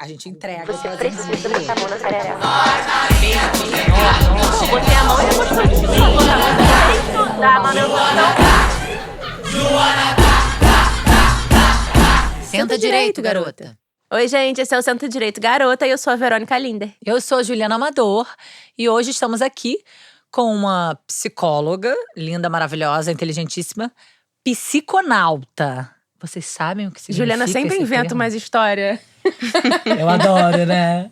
A gente entrega. Você precisa botar a mão na sarará. Botei a mão e depois continuei. Dá a mão no botão. Senta direito, garota. Oi, gente, esse é o Centro Direito Garota e eu sou a Verônica Linder. Eu sou a Juliana Amador e hoje estamos aqui com uma psicóloga linda, maravilhosa, inteligentíssima, psiconauta. Vocês sabem o que significa Juliana sempre esse inventa termo? umas histórias Eu adoro, né?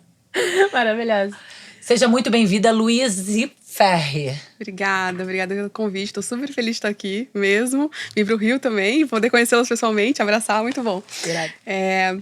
maravilhosas. Seja muito bem-vinda, Luíse Ferri. Obrigada pelo convite. Estou super feliz de estar aqui mesmo. Vim para o Rio também, poder conhecê-las pessoalmente, abraçar, muito bom.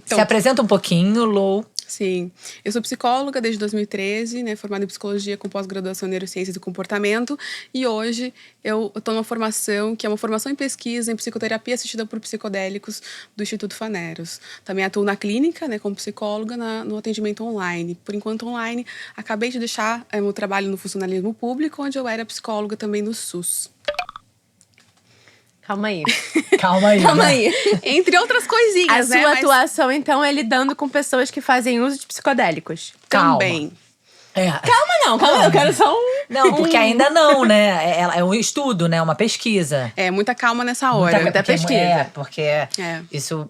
Se apresenta um pouquinho, Lu. Sim, eu sou psicóloga desde 2013, né, formada em psicologia com pós-graduação em neurociências e comportamento. E hoje eu estou numa formação que é uma formação em pesquisa em psicoterapia assistida por psicodélicos do Instituto Faneros. Também atuo na clínica, né, como psicóloga no atendimento online. Por enquanto online, acabei de deixar meu trabalho no funcionalismo público, onde eu era psicóloga também no SUS. Calma aí. Calma aí. Entre outras coisinhas, A né? sua atuação, então, é lidando com pessoas que fazem uso de psicodélicos. Calma. Também. Calma, eu quero só um… Não, porque ainda não, né? É um estudo, né? Uma pesquisa. Muita calma nessa hora. Muita pesquisa. Porque isso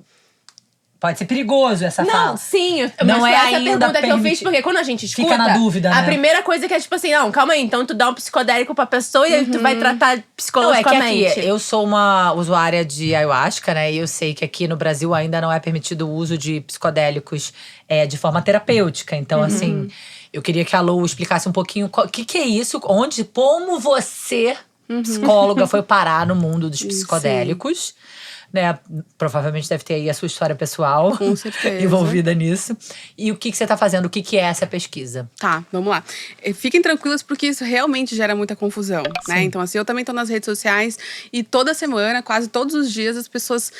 pode ser perigoso, essa Não, fala. sim, Não mas é foi essa ainda pergunta que eu fiz, porque quando a gente escuta… Fica na dúvida, né? A primeira coisa que é tipo assim, não, calma aí, então tu dá um psicodélico pra pessoa e aí tu vai tratar Não, é que psicologicamente. aqui, eu sou uma usuária de ayahuasca, né? E eu sei que aqui no Brasil ainda não é permitido o uso de psicodélicos de forma terapêutica. Então, assim, eu queria que a Lu explicasse um pouquinho o que é isso, como você, psicóloga, foi parar no mundo dos psicodélicos. Né? Provavelmente deve ter aí a sua história pessoal Com certeza. envolvida nisso. E o que você está fazendo? O que é essa pesquisa? Tá, vamos lá. Fiquem tranquilas porque isso realmente gera muita confusão, né? Então, assim, eu também tô nas redes sociais e toda semana, quase todos os dias, as pessoas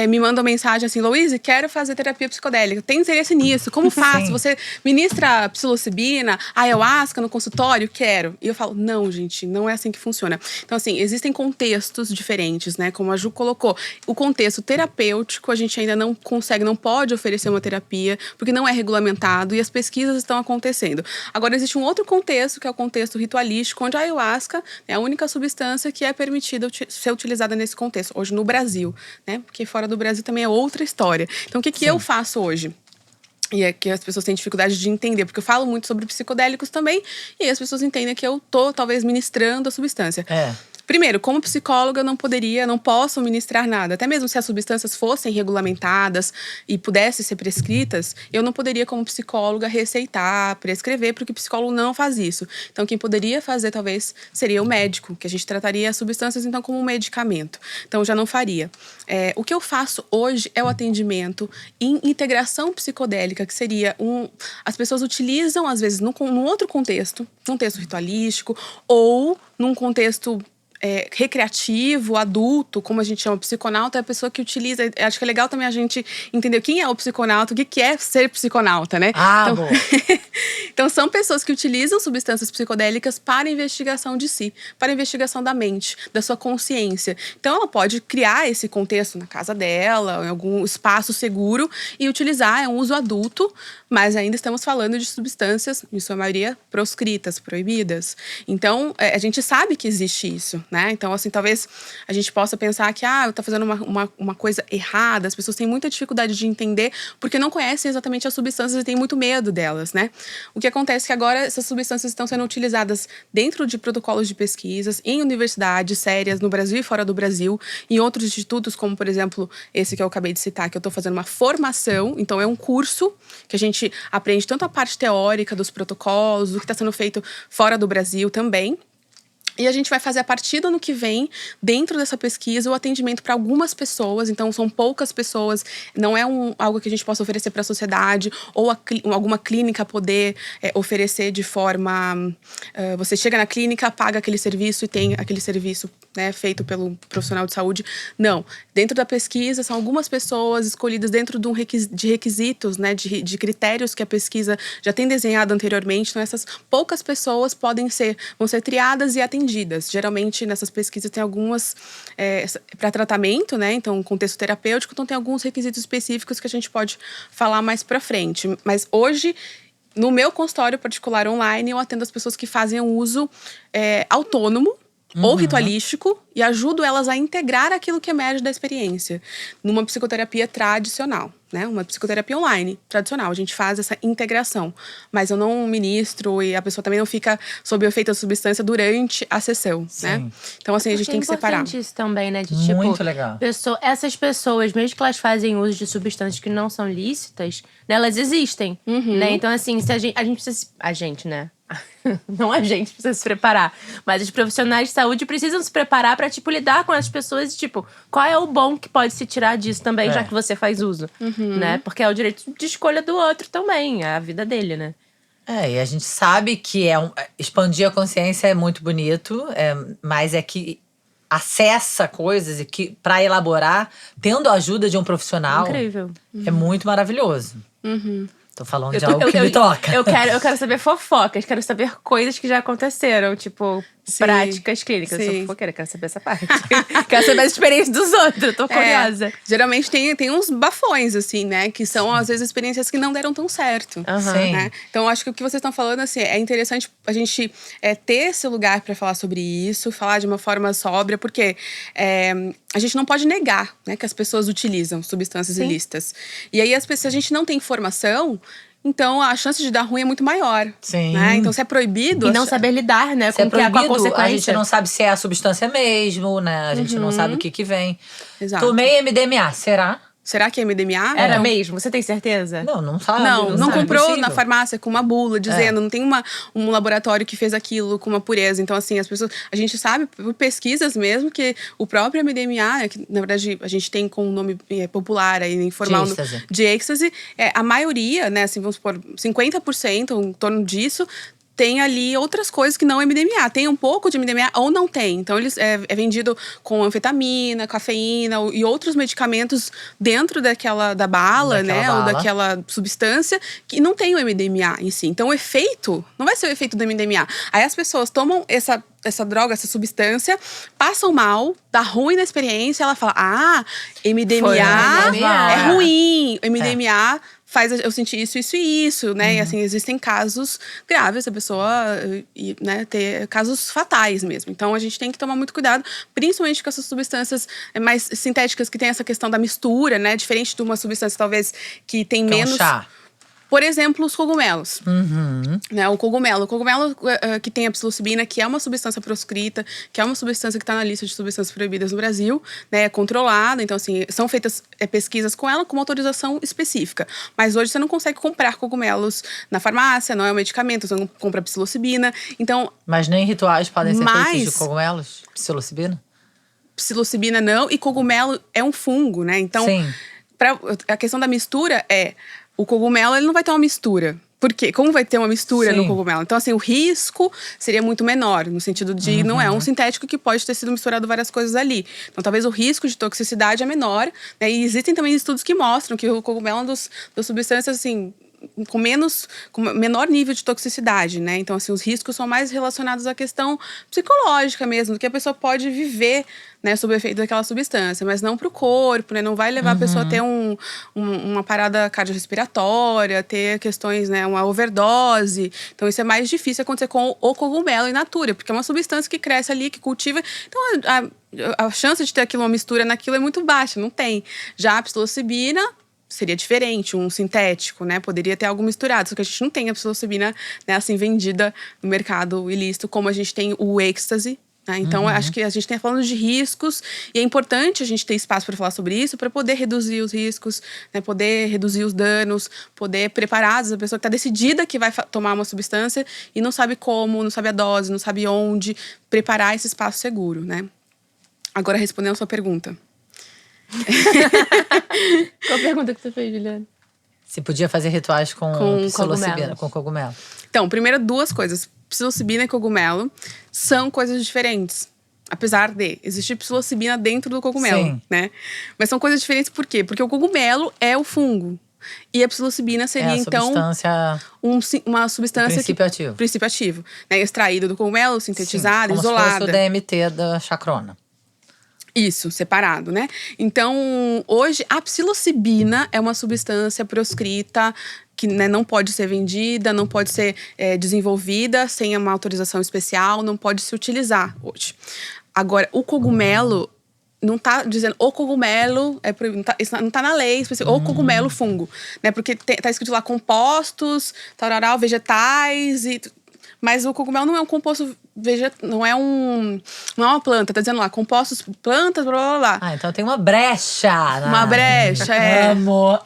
me mandam mensagem assim: Luíse, quero fazer terapia psicodélica. Tem interesse nisso? Como faço? Sim. Você ministra psilocibina, ayahuasca no consultório? Quero. E eu falo: não, gente, não é assim que funciona. Então, assim, existem contextos diferentes, né? Como a Ju colocou. O contexto terapêutico, a gente ainda não consegue, não pode oferecer uma terapia, porque não é regulamentado e as pesquisas estão acontecendo. Agora, existe um outro contexto, que é o contexto ritualístico, onde a ayahuasca é a única substância que é permitida ser utilizada nesse contexto, hoje no Brasil, né? Porque fora do Brasil também é outra história. Então, o que eu faço hoje? E é que as pessoas têm dificuldade de entender, porque eu falo muito sobre psicodélicos também, e aí as pessoas entendem que eu tô, talvez, ministrando a substância. Primeiro, como psicóloga, eu não posso ministrar nada. Até mesmo se as substâncias fossem regulamentadas e pudessem ser prescritas, eu não poderia, como psicóloga, receitar, prescrever, porque o psicólogo não faz isso. Então, quem poderia fazer, talvez, seria o médico, que a gente trataria as substâncias, então, como um medicamento. Então, eu já não faria. O que eu faço hoje é o atendimento em integração psicodélica, que seria as pessoas utilizam, às vezes, num outro contexto ritualístico, ou num contexto recreativo, adulto, como a gente chama, psiconauta, é a pessoa que utiliza. Acho que é legal também a gente entender quem é o psiconauta, o que é ser psiconauta, né? Bom. Então, são pessoas que utilizam substâncias psicodélicas para investigação de si, para investigação da mente, da sua consciência. Então, ela pode criar esse contexto na casa dela, em algum espaço seguro, e utilizar, é um uso adulto, mas ainda estamos falando de substâncias, em sua maioria, proscritas, proibidas. Então, a gente sabe que existe isso, né? Então, assim, talvez a gente possa pensar que eu tô fazendo uma coisa errada. As pessoas têm muita dificuldade de entender porque não conhecem exatamente as substâncias e têm muito medo delas, né? O que acontece é que agora essas substâncias estão sendo utilizadas dentro de protocolos de pesquisas, em universidades sérias, no Brasil e fora do Brasil, em outros institutos, como, por exemplo, esse que eu acabei de citar, que eu tô fazendo uma formação. Então, é um curso que a gente aprende tanto a parte teórica dos protocolos, do que está sendo feito fora do Brasil também. E a gente vai fazer a partir do ano que vem, dentro dessa pesquisa, o atendimento para algumas pessoas. Então, são poucas pessoas, não é algo que a gente possa oferecer para a sociedade, ou alguma clínica poder oferecer de forma… você chega na clínica, paga aquele serviço e tem aquele serviço, né, feito pelo profissional de saúde. Não. Dentro da pesquisa, são algumas pessoas escolhidas dentro de requisitos, né, de critérios que a pesquisa já tem desenhado anteriormente. Então, essas poucas pessoas vão ser triadas e atendidas vendidas. Geralmente, nessas pesquisas, tem algumas para tratamento, né? Então, contexto terapêutico. Então, tem alguns requisitos específicos que a gente pode falar mais pra frente. Mas hoje, no meu consultório particular online, eu atendo as pessoas que fazem um uso autônomo ou ritualístico e ajudo elas a integrar aquilo que emerge da experiência numa psicoterapia tradicional, né? Uma psicoterapia online tradicional. A gente faz essa integração, mas eu não ministro e a pessoa também não fica sob o efeito da substância durante a sessão, né? Então, assim, a gente tem que separar. É importante isso também, né? De, Muito tipo, legal. Essas pessoas, mesmo que elas fazem uso de substâncias que não são lícitas, né, elas existem, né? Então, assim, se a gente precisa… A gente, né? Não a gente precisa se preparar, mas os profissionais de saúde precisam se preparar pra, tipo, lidar com as pessoas e, tipo, qual é o bom que pode se tirar disso também, já que você faz uso, né? Porque é o direito de escolha do outro também, é a vida dele, né? E a gente sabe que expandir a consciência é muito bonito, mas é que acessa coisas e que para elaborar, tendo a ajuda de um profissional, Incrível. é muito maravilhoso. Tô falando de algo que me toca. Eu quero saber fofocas, quero saber coisas que já aconteceram, tipo, práticas clínicas. Eu sou fofoqueira, quero saber essa parte. Quero saber as experiências dos outros, tô curiosa. Geralmente tem uns bafões, assim, né? Que são, às vezes, experiências que não deram tão certo. Sim. Né? Então, acho que o que vocês estão falando, assim, é interessante a gente ter esse lugar pra falar sobre isso, falar de uma forma sóbria, porque a gente não pode negar, né, que as pessoas utilizam substâncias ilícitas. E aí, se a gente não tem informação, então a chance de dar ruim é muito maior. Sim. Né? Então, se é proibido… E não saber lidar, né, Se é com a proibido, consequência. a gente não sabe se é a substância mesmo, né? A gente não sabe o que vem. Exato. Tomei MDMA, será? Será que é MDMA? Era mesmo? Você tem certeza? Não sabe. Não sabe, comprou impossível. na farmácia com uma bula dizendo, não tem um laboratório que fez aquilo com uma pureza. Então, assim, a gente sabe por pesquisas mesmo que o próprio MDMA, né, que na verdade a gente tem com o nome popular aí, informal, de êxtase, a maioria, né, assim, vamos supor, 50%, em torno disso, tem ali outras coisas que não é MDMA. Tem um pouco de MDMA ou não tem. Então, eles é vendido com anfetamina, cafeína e outros medicamentos dentro da bala, né? Ou daquela substância que não tem o MDMA em si. Então, o efeito não vai ser o efeito do MDMA. Aí as pessoas tomam essa droga, essa substância, passam mal, dá ruim na experiência, ela fala, MDMA é ruim, MDMA faz eu sentir isso, isso e isso, né? E assim, existem casos graves da pessoa, né, ter casos fatais mesmo. Então, a gente tem que tomar muito cuidado, principalmente com essas substâncias mais sintéticas que tem essa questão da mistura, né? Diferente de uma substância, talvez, que tem menos… chá. Por exemplo, os cogumelos. Né, o cogumelo que tem a psilocibina, que é uma substância proscrita, que é uma substância que está na lista de substâncias proibidas no Brasil, né, é controlada. Então, assim, são feitas pesquisas com ela com uma autorização específica. Mas hoje você não consegue comprar cogumelos na farmácia, não é um medicamento, você não compra psilocibina. Então, mas nem rituais podem ser feitos de cogumelos? Psilocibina? Psilocibina não, e cogumelo é um fungo, né? Então, a questão da mistura o cogumelo, ele não vai ter uma mistura. Por quê? Como vai ter uma mistura no cogumelo? Então, assim, o risco seria muito menor, no sentido de não é um sintético que pode ter sido misturado várias coisas ali. Então, talvez o risco de toxicidade é menor, né? E existem também estudos que mostram que o cogumelo é uma das substâncias, assim, com menor nível de toxicidade, né? Então, assim, os riscos são mais relacionados à questão psicológica mesmo, do que a pessoa pode viver, né, sob o efeito daquela substância, mas não pro corpo, né? Não vai levar a pessoa a ter uma parada cardiorrespiratória, ter questões, né, uma overdose. Então, isso é mais difícil acontecer com o cogumelo in natura, porque é uma substância que cresce ali, que cultiva. Então, a chance de ter aquilo, uma mistura naquilo é muito baixa, não tem. Já a psilocibina seria diferente, um sintético, né? Poderia ter algo misturado, só que a gente não tem a psilocibina, né, assim, vendida no mercado ilícito, como a gente tem o êxtase, né? Então, acho que a gente está falando de riscos e é importante a gente ter espaço para falar sobre isso, para poder reduzir os riscos, né? Poder reduzir os danos, poder preparar a pessoa que está decidida que vai tomar uma substância e não sabe como, não sabe a dose, não sabe onde, preparar esse espaço seguro, né? Agora, respondendo a sua pergunta. Qual a pergunta que você fez, Juliana? Se podia fazer rituais com psilocibina, com cogumelo. Então, primeiro, duas coisas. Psilocibina e cogumelo são coisas diferentes. Apesar de existir psilocibina dentro do cogumelo, né? Mas são coisas diferentes por quê? Porque o cogumelo é o fungo. E a psilocibina seria, a então, substância, uma substância princípio ativo. princípio ativo, né? Extraído do cogumelo, sintetizada, Como se isolada. fosse o DMT da chacrona. Isso, separado, né? Então, hoje, a psilocibina é uma substância proscrita que, né, não pode ser vendida, não pode ser desenvolvida sem uma autorização especial, não pode se utilizar hoje. Agora, o cogumelo não tá dizendo o cogumelo é proibido, isso não tá na lei, o cogumelo fungo, né? Porque tá escrito lá compostos, tararau, vegetais e… Mas o cogumelo não é um composto não é uma planta, tá dizendo lá, compostos, plantas, blá, blá, blá. Ah, então tem uma brecha. Uma brecha, é. Amo.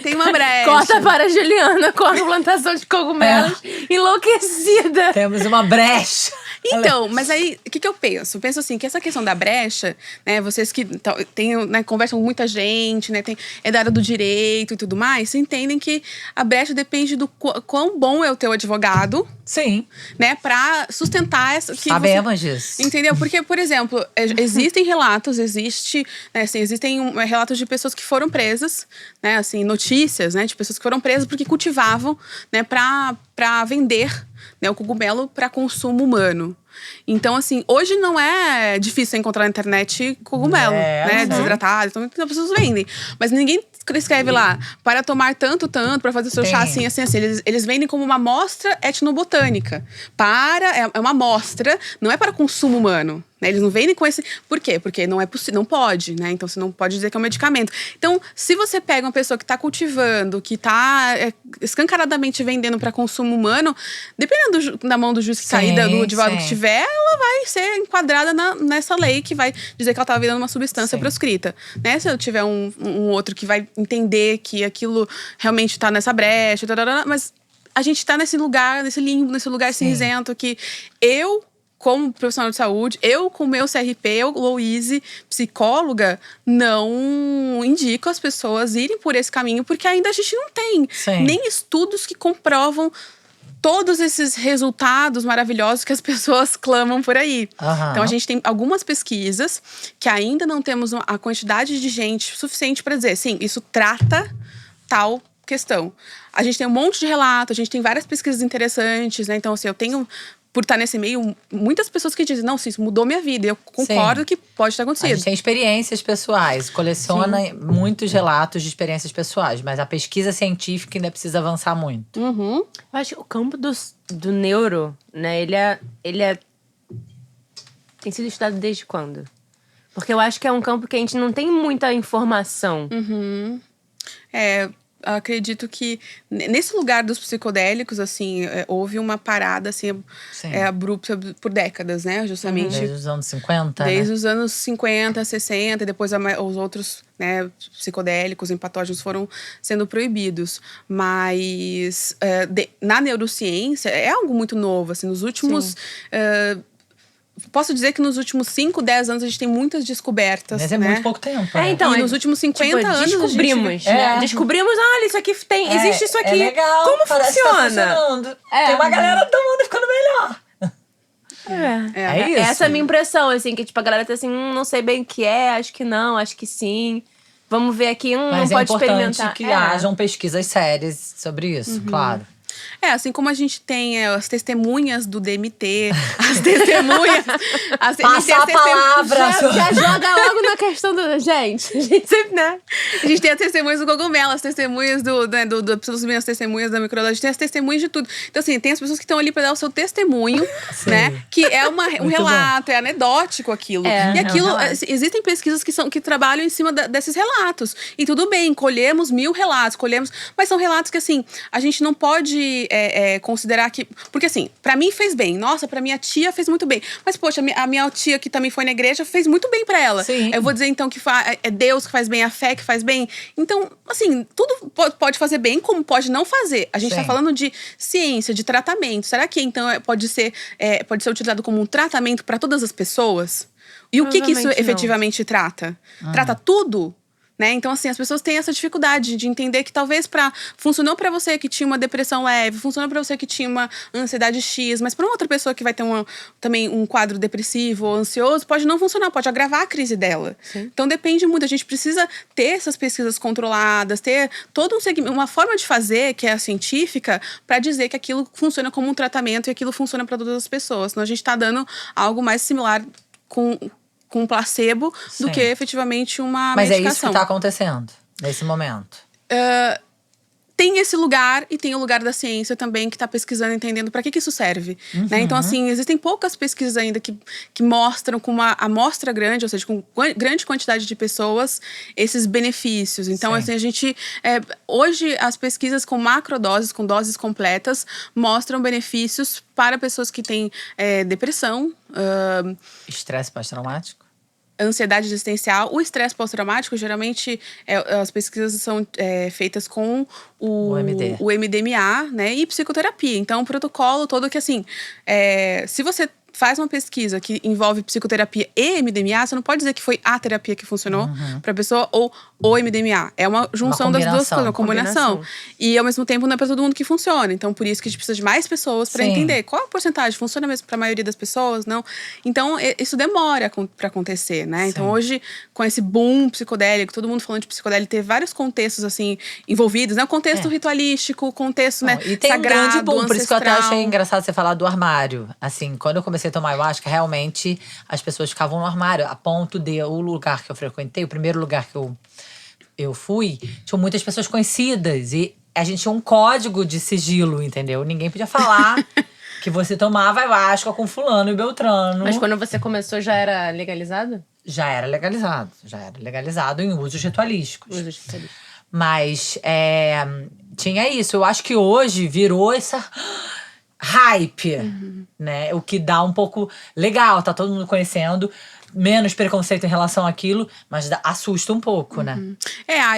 Tem uma brecha. Corta para a Juliana com a plantação de cogumelos enlouquecida. Temos uma brecha. Então, mas aí, o que eu penso? Eu penso assim, que essa questão da brecha, né, vocês que conversam com muita gente, né, é da área do direito e tudo mais, entendem que a brecha depende do quão bom é o teu advogado. Sim. Né, pra sustentar essa… Sabemos disso. Entendeu? Porque, por exemplo, existem relatos, existem relatos de pessoas que foram presas, né, assim, notícias, né, de pessoas que foram presas porque cultivavam, né, pra vender, né, o cogumelo para consumo humano. Então, assim, hoje não é difícil encontrar na internet cogumelo, né, desidratado, então as pessoas vendem. Mas ninguém escreve lá, para tomar tanto, para fazer o seu chá assim. Eles vendem como uma amostra etnobotânica. É uma amostra, não é para consumo humano. Né? Eles não vendem com esse… Por quê? Porque não é possível, não pode, né? Então você não pode dizer que é um medicamento. Então, se você pega uma pessoa que está cultivando, que está escancaradamente vendendo para consumo humano, dependendo da mão do juiz que sair, do advogado que tiver, ela vai ser enquadrada nessa lei que vai dizer que ela está vendendo uma substância proscrita. Né? Se eu tiver um outro que vai entender que aquilo realmente está nessa brecha, mas a gente está nesse lugar, nesse limbo, nesse lugar cinzento que eu, como profissional de saúde, eu com o meu CRP, eu, Louise, psicóloga, não indico as pessoas irem por esse caminho, porque ainda a gente não tem nem estudos que comprovam todos esses resultados maravilhosos que as pessoas clamam por aí. Então, a gente tem algumas pesquisas que ainda não temos a quantidade de gente suficiente para dizer, sim, isso trata tal questão. A gente tem um monte de relatos, a gente tem várias pesquisas interessantes, né? Então, assim, eu tenho… Por estar nesse meio, muitas pessoas que dizem, não, isso mudou minha vida. Eu concordo que pode ter acontecido. A gente tem experiências pessoais, coleciona muitos relatos de experiências pessoais, mas a pesquisa científica ainda precisa avançar muito. Eu acho que o campo do neuro, né, ele tem sido estudado desde quando? Porque eu acho que é um campo que a gente não tem muita informação. Acredito que nesse lugar dos psicodélicos, assim, houve uma parada, assim, abrupta por décadas, né? Justamente. Desde os anos 50, Desde os anos 50, 60, e depois os outros, né, psicodélicos e patógenos foram sendo proibidos. Mas na neurociência é algo muito novo, assim, nos últimos… Posso dizer que nos últimos 5, 10 anos a gente tem muitas descobertas. Mas é muito pouco tempo. Então, e nos últimos 50 anos descobrimos, né? Descobrimos, olha, isso aqui tem, existe isso aqui. É legal, como parece funciona? Que tá funcionando. Tem uma galera tomando e ficando melhor. É isso. Essa é a minha impressão, assim, que tipo, a galera tá assim, não sei bem o que é, acho que não, acho que sim. Vamos ver aqui, mas não pode experimentar. Mas é importante que hajam pesquisas sérias sobre isso, claro. Assim como a gente tem as testemunhas do DMT, as testemunhas… Passa a palavra! Já joga logo na questão do… Gente, a gente sempre, né? A gente tem as testemunhas do cogumelo, as testemunhas do psilocibina, as testemunhas da microbiologia, a gente tem as testemunhas de tudo. Então, assim, tem as pessoas que estão ali para dar o seu testemunho, né? Que é um relato, é anedótico aquilo. E aquilo, existem pesquisas que trabalham em cima desses relatos. E tudo bem, colhemos 1000 relatos, mas são relatos que, assim, a gente não pode… considerar que… Porque assim, pra mim fez bem. Nossa, pra minha tia fez muito bem. Mas, poxa, a minha tia que também foi na igreja fez muito bem pra ela. Eu vou dizer, então, que é Deus que faz bem, a fé que faz bem. Então, assim, tudo pode fazer bem, como pode não fazer. A gente tá falando de ciência, de tratamento. Será que, então, pode ser utilizado como um tratamento pra todas as pessoas? E o que isso efetivamente trata? Trata tudo? Né? Então, assim, as pessoas têm essa dificuldade de entender que talvez funcionou pra você que tinha uma depressão leve, funcionou pra você que tinha uma ansiedade X, mas pra uma outra pessoa que vai ter também um quadro depressivo ou ansioso, pode não funcionar, pode agravar a crise dela. Sim. Então, depende muito. A gente precisa ter essas pesquisas controladas, ter todo um segmento, uma forma de fazer que é a científica pra dizer que aquilo funciona como um tratamento e aquilo funciona pra todas as pessoas. Senão a gente tá dando algo mais similar com um placebo do Sim. que efetivamente uma Mas medicação. é isso que tá acontecendo nesse momento. Tem esse lugar e tem o lugar da ciência também que está pesquisando, entendendo para que isso serve. Né? Então, assim, existem poucas pesquisas ainda que mostram com uma amostra grande, ou seja, com grande quantidade de pessoas, esses benefícios. Então, Sim. assim, a gente… hoje, as pesquisas com macrodoses, com doses completas, mostram benefícios para pessoas que têm depressão, Estresse pós-traumático? ansiedade existencial. O estresse pós-traumático, geralmente, as pesquisas são feitas com o MDMA, né? E psicoterapia. Então, o protocolo todo que, assim… se você faz uma pesquisa que envolve psicoterapia e MDMA, você não pode dizer que foi a terapia que funcionou para a pessoa ou o MDMA. É uma junção das duas coisas, uma combinação. E, ao mesmo tempo, não é para todo mundo que funciona. Então, por isso que a gente precisa de mais pessoas para entender qual a porcentagem. Funciona mesmo para a maioria das pessoas? Não. Então, isso demora para acontecer, né? Sim. Então, hoje, com esse boom psicodélico, todo mundo falando de psicodélico, ter vários contextos, assim, envolvidos, né? O contexto ritualístico, o contexto, né, e tem sagrado, um grande boom, por isso que eu até ancestral. achei engraçado você falar do armário. Assim, quando eu comecei a tomar ayahuasca, realmente as pessoas ficavam no armário, a ponto de o lugar que eu frequentei, o primeiro lugar que eu fui, tinham muitas pessoas conhecidas e a gente tinha um código de sigilo, entendeu? Ninguém podia falar que você tomava ayahuasca com fulano e beltrano. Mas quando você começou, já era legalizado? Já era legalizado em usos ritualísticos. Usos ritualísticos. Mas tinha isso. Eu acho que hoje virou essa hype, né? O que dá um pouco legal, tá todo mundo conhecendo. Menos preconceito em relação àquilo, mas assusta um pouco, né?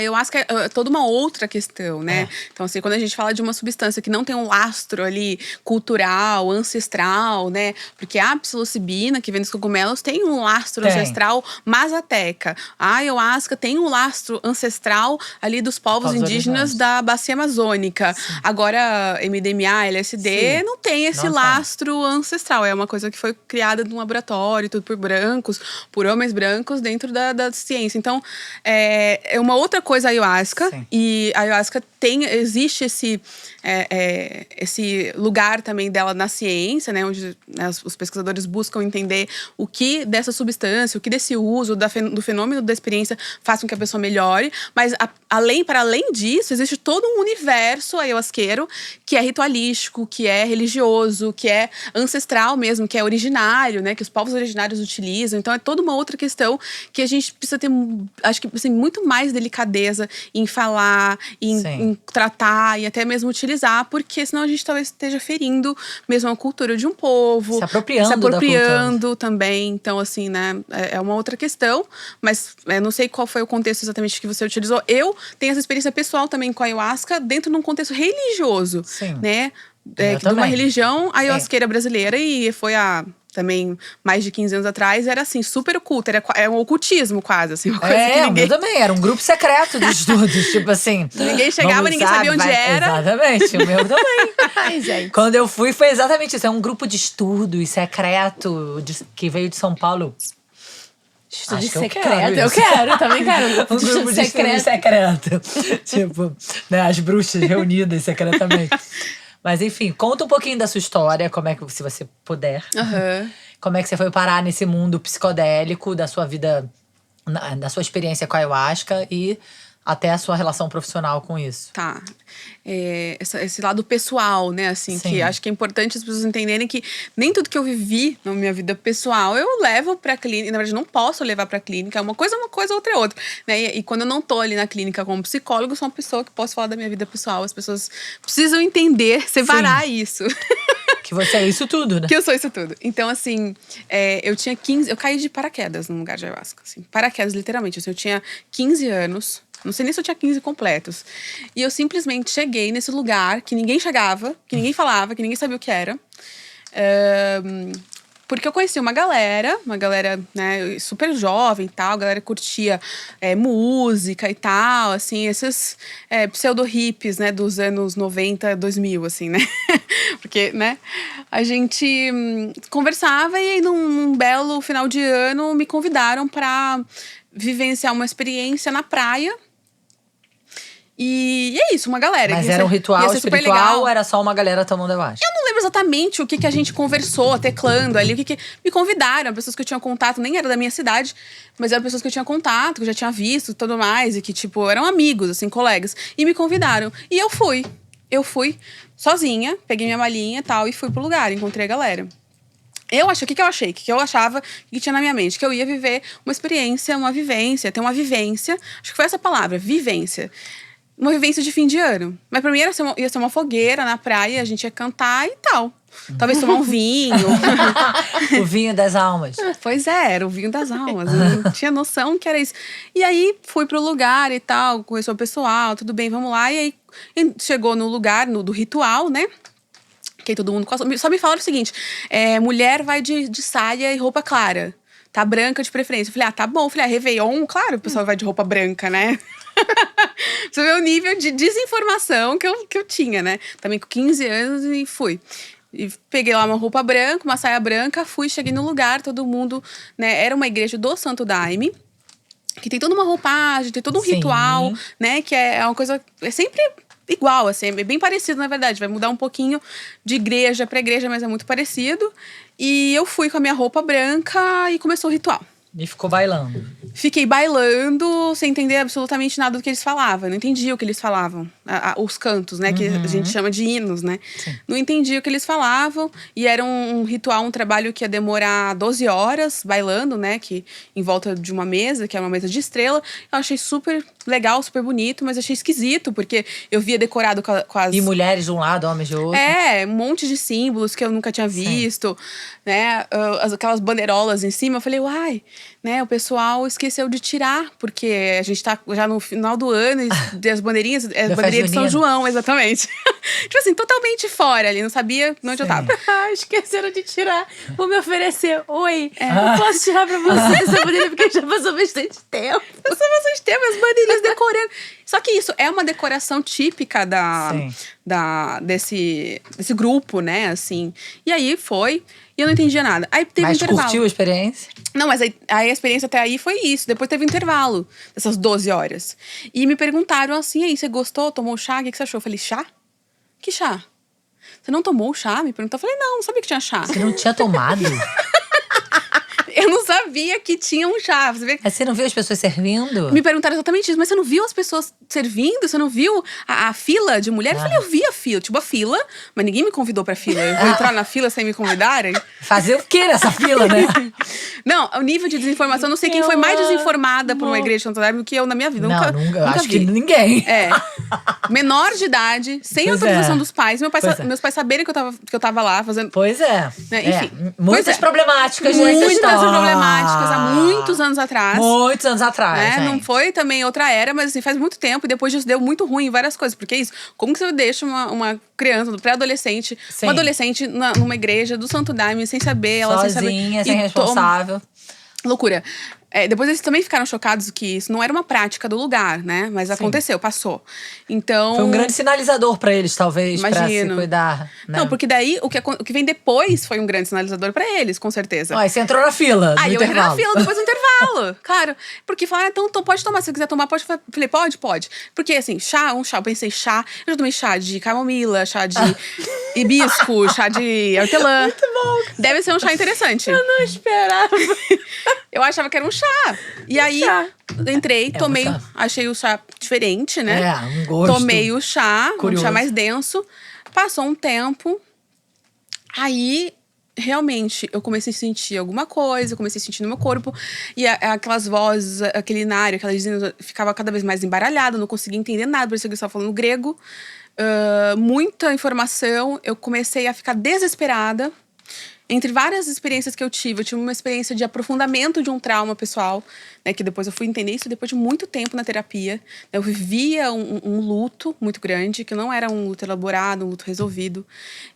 Eu acho que é toda uma outra questão, né? Então, assim, quando a gente fala de uma substância que não tem um lastro ali cultural, ancestral, né? Porque a psilocibina, que vem dos cogumelos, tem um lastro ancestral mazateca. A ayahuasca tem um lastro ancestral ali dos povos indígenas da bacia amazônica. Sim. Agora, MDMA, LSD, não tem esse lastro ancestral. É uma coisa que foi criada num laboratório, tudo por brancos, por homens brancos dentro da ciência. Então, é uma outra coisa a ayahuasca. Sim. E a ayahuasca existe esse lugar também dela na ciência, né? Onde os pesquisadores buscam entender o que dessa substância, o que desse uso, do fenômeno da experiência faz com que a pessoa melhore. Mas, para além disso, existe todo um universo ayahuasqueiro que é ritualístico, que é religioso, que é ancestral mesmo, que é originário, né? Que os povos originários utilizam. Então, é toda uma outra questão que a gente precisa ter, acho que assim, muito mais delicadeza em falar, em tratar e até mesmo utilizar, porque senão a gente talvez esteja ferindo mesmo a cultura de um povo. Se apropriando também. Então, assim, né, é uma outra questão, mas não sei qual foi o contexto exatamente que você utilizou. Eu tenho essa experiência pessoal também com a ayahuasca dentro de um contexto religioso, né? De uma religião ayahuasqueira brasileira, e foi também mais de 15 anos atrás, era assim, super oculto, era um ocultismo quase, assim, uma coisa que ninguém… o meu também, era um grupo secreto de estudos, tipo assim… Ninguém chegava, ninguém sabia onde era. Exatamente, o meu também. Ai, gente. Quando eu fui, foi exatamente isso, é um grupo de estudos secreto, que veio de São Paulo. Estudo secreto, eu quero, também quero. Um grupo de estudo secreto. Tipo, né, as bruxas reunidas secretamente. Mas enfim, conta um pouquinho da sua história, como é que, se você puder. Como é que você foi parar nesse mundo psicodélico, da sua vida, da sua experiência com a ayahuasca e até a sua relação profissional com isso. Tá. Esse lado pessoal, né, assim, que acho que é importante as pessoas entenderem que nem tudo que eu vivi na minha vida pessoal eu levo pra clínica. Na verdade, não posso levar pra clínica. Uma coisa, outra é outra. Né? E quando eu não tô ali na clínica como psicólogo, eu sou uma pessoa que posso falar da minha vida pessoal. As pessoas precisam entender, separar isso. Que você é isso tudo, né? Que eu sou isso tudo. Então, assim, eu tinha 15… Eu caí de paraquedas num lugar de ayahuasca, assim. Paraquedas, literalmente. Assim, eu tinha 15 anos. Não sei nem se eu tinha 15 completos. E eu simplesmente cheguei nesse lugar que ninguém chegava, que ninguém falava, que ninguém sabia o que era. Porque eu conheci uma galera, né, super jovem e tal, a galera curtia música e tal, assim, esses pseudo-hippies, né, dos anos 90, 2000, assim, né? Porque, né, a gente conversava e aí num belo final de ano me convidaram pra vivenciar uma experiência na praia. E é isso, uma galera. Mas Ia era um ser- ritual ia ser super espiritual legal. ou era só uma galera tomando ayahuasca? Eu não lembro exatamente o que a gente conversou, teclando ali, me convidaram, pessoas que eu tinha contato, nem era da minha cidade, mas eram pessoas que eu tinha contato, que eu já tinha visto e tudo mais, e que, tipo, eram amigos, assim, colegas. E me convidaram. E eu fui. Eu fui sozinha, peguei minha malinha e tal, e fui pro lugar, encontrei a galera. O que eu achei? O que eu achava que tinha na minha mente? Que eu ia viver uma experiência, uma vivência, ter uma vivência. Acho que foi essa palavra, vivência. Uma vivência de fim de ano. Mas pra mim ia ser uma fogueira na praia, a gente ia cantar e tal. Talvez tomar um vinho. O vinho das almas. Pois é, era o vinho das almas. Eu não tinha noção que era isso. E aí, fui pro lugar e tal, conheceu o pessoal, tudo bem, vamos lá. E aí, chegou no lugar, do ritual, né? Que aí todo mundo... Só me falaram o seguinte, mulher vai de saia e roupa clara. Tá branca de preferência. Eu falei, tá bom. Eu falei, Réveillon, claro, o pessoal vai de roupa branca, né? Você vê o nível de desinformação que eu tinha, né? Também com 15 anos e fui. E peguei lá uma roupa branca, uma saia branca, cheguei no lugar, todo mundo, né? Era uma igreja do Santo Daime, que tem toda uma roupagem, tem todo um Sim. ritual, né? Que é uma coisa, é sempre igual, assim, é bem parecido, na verdade. Vai mudar um pouquinho de igreja pra igreja, mas é muito parecido. E eu fui com a minha roupa branca e começou o ritual. E ficou bailando. Fiquei bailando sem entender absolutamente nada do que eles falavam. Eu não entendia o que eles falavam. Os cantos, né? Que a gente chama de hinos, né? Sim. Não entendia o que eles falavam. E era um ritual, um trabalho que ia demorar 12 horas bailando, né? Que em volta de uma mesa, que é uma mesa de estrela. Eu achei super legal, super bonito. Mas achei esquisito, porque eu via decorado com as... E mulheres de um lado, homens de outro. Um monte de símbolos que eu nunca tinha visto, né? Aquelas bandeirolas em cima. Eu falei, uai, né? O pessoal esqueceu de tirar, porque a gente tá já no final do ano e as bandeirinhas, bandeirinha de São João, exatamente. Tipo assim, totalmente fora ali, não sabia onde eu tava. Esqueceram de tirar. Vou me oferecer. Oi, eu posso tirar pra você essa bandeira, porque já passou bastante tempo. Passou bastante tempo, as bandeirinhas decorando. Só que isso é uma decoração típica desse grupo, né, assim. E aí foi, e eu não entendia nada. Aí teve Mas intervalo. curtiu a experiência? Não, mas aí a experiência até aí foi isso. Depois teve intervalo dessas 12 horas. E me perguntaram assim, aí, você gostou? Tomou chá? O que você achou? Eu falei, chá? Que chá? Você não tomou chá? Me perguntou. Eu falei, não sabia que tinha chá. Você não tinha tomado? Eu não sabia que tinha um chá. Você vê? Mas você não viu as pessoas servindo? Me perguntaram exatamente isso. Mas você não viu as pessoas servindo? Você não viu a fila de mulher? Eu falei, eu vi a fila. Tipo, a fila. Mas ninguém me convidou pra fila. Eu vou entrar na fila sem me convidarem? Fazer o quê nessa fila, né? Não, o nível de desinformação. Eu não sei quem foi mais desinformada por uma igreja de Santo Daime do que eu na minha vida. Nunca, Nunca acho vi. que ninguém. Menor de idade, sem Pois autorização é. dos pais. Meus pais saberem que eu tava lá fazendo. Pois é. Enfim. Muitas Pois é. problemáticas nessa Muitas história. problemáticas há muitos anos atrás. Muitos anos atrás, Né? gente. Não foi também outra era, mas assim, faz muito tempo. E depois disso deu muito ruim em várias coisas. Porque é isso, como que você deixa uma criança, um pré-adolescente, Sim. uma adolescente numa igreja do Santo Daime, sem saber, ela sem saber. Sozinha, sem e responsável. Loucura. Depois eles também ficaram chocados que isso não era uma prática do lugar, né? Mas aconteceu, passou. Então… Foi um grande sinalizador pra eles, talvez, pra se Imagino. cuidar. Né? Não, porque daí o que vem depois foi um grande sinalizador pra eles, com certeza. Ó, aí você entrou na fila. Aí no eu entrei na intervalo. fila depois do intervalo. Claro. Porque falaram, então pode tomar. Se você quiser tomar, pode. Falei, pode. Porque assim, chá. Eu pensei, chá. Eu já tomei chá de camomila, chá de hibisco, chá de hortelã. Muito bom. Deve ser um chá interessante. Eu não esperava. Eu achava que era um chá. E aí, entrei, tomei. chá. Achei o chá diferente, né? Um gosto. Tomei o chá, curioso. um chá mais denso. Passou um tempo. Aí, realmente, eu comecei a sentir alguma coisa, eu comecei a sentir no meu corpo. E aquelas vozes, aquele inário, aquelas dizendo, ficava cada vez mais embaralhada, não conseguia entender nada, parecia que eu estava falando grego. Muita informação, eu comecei a ficar desesperada. Entre várias experiências que eu tive uma experiência de aprofundamento de um trauma pessoal, né, que depois eu fui entender isso depois de muito tempo na terapia. Eu vivia um luto muito grande, que não era um luto elaborado, um luto resolvido.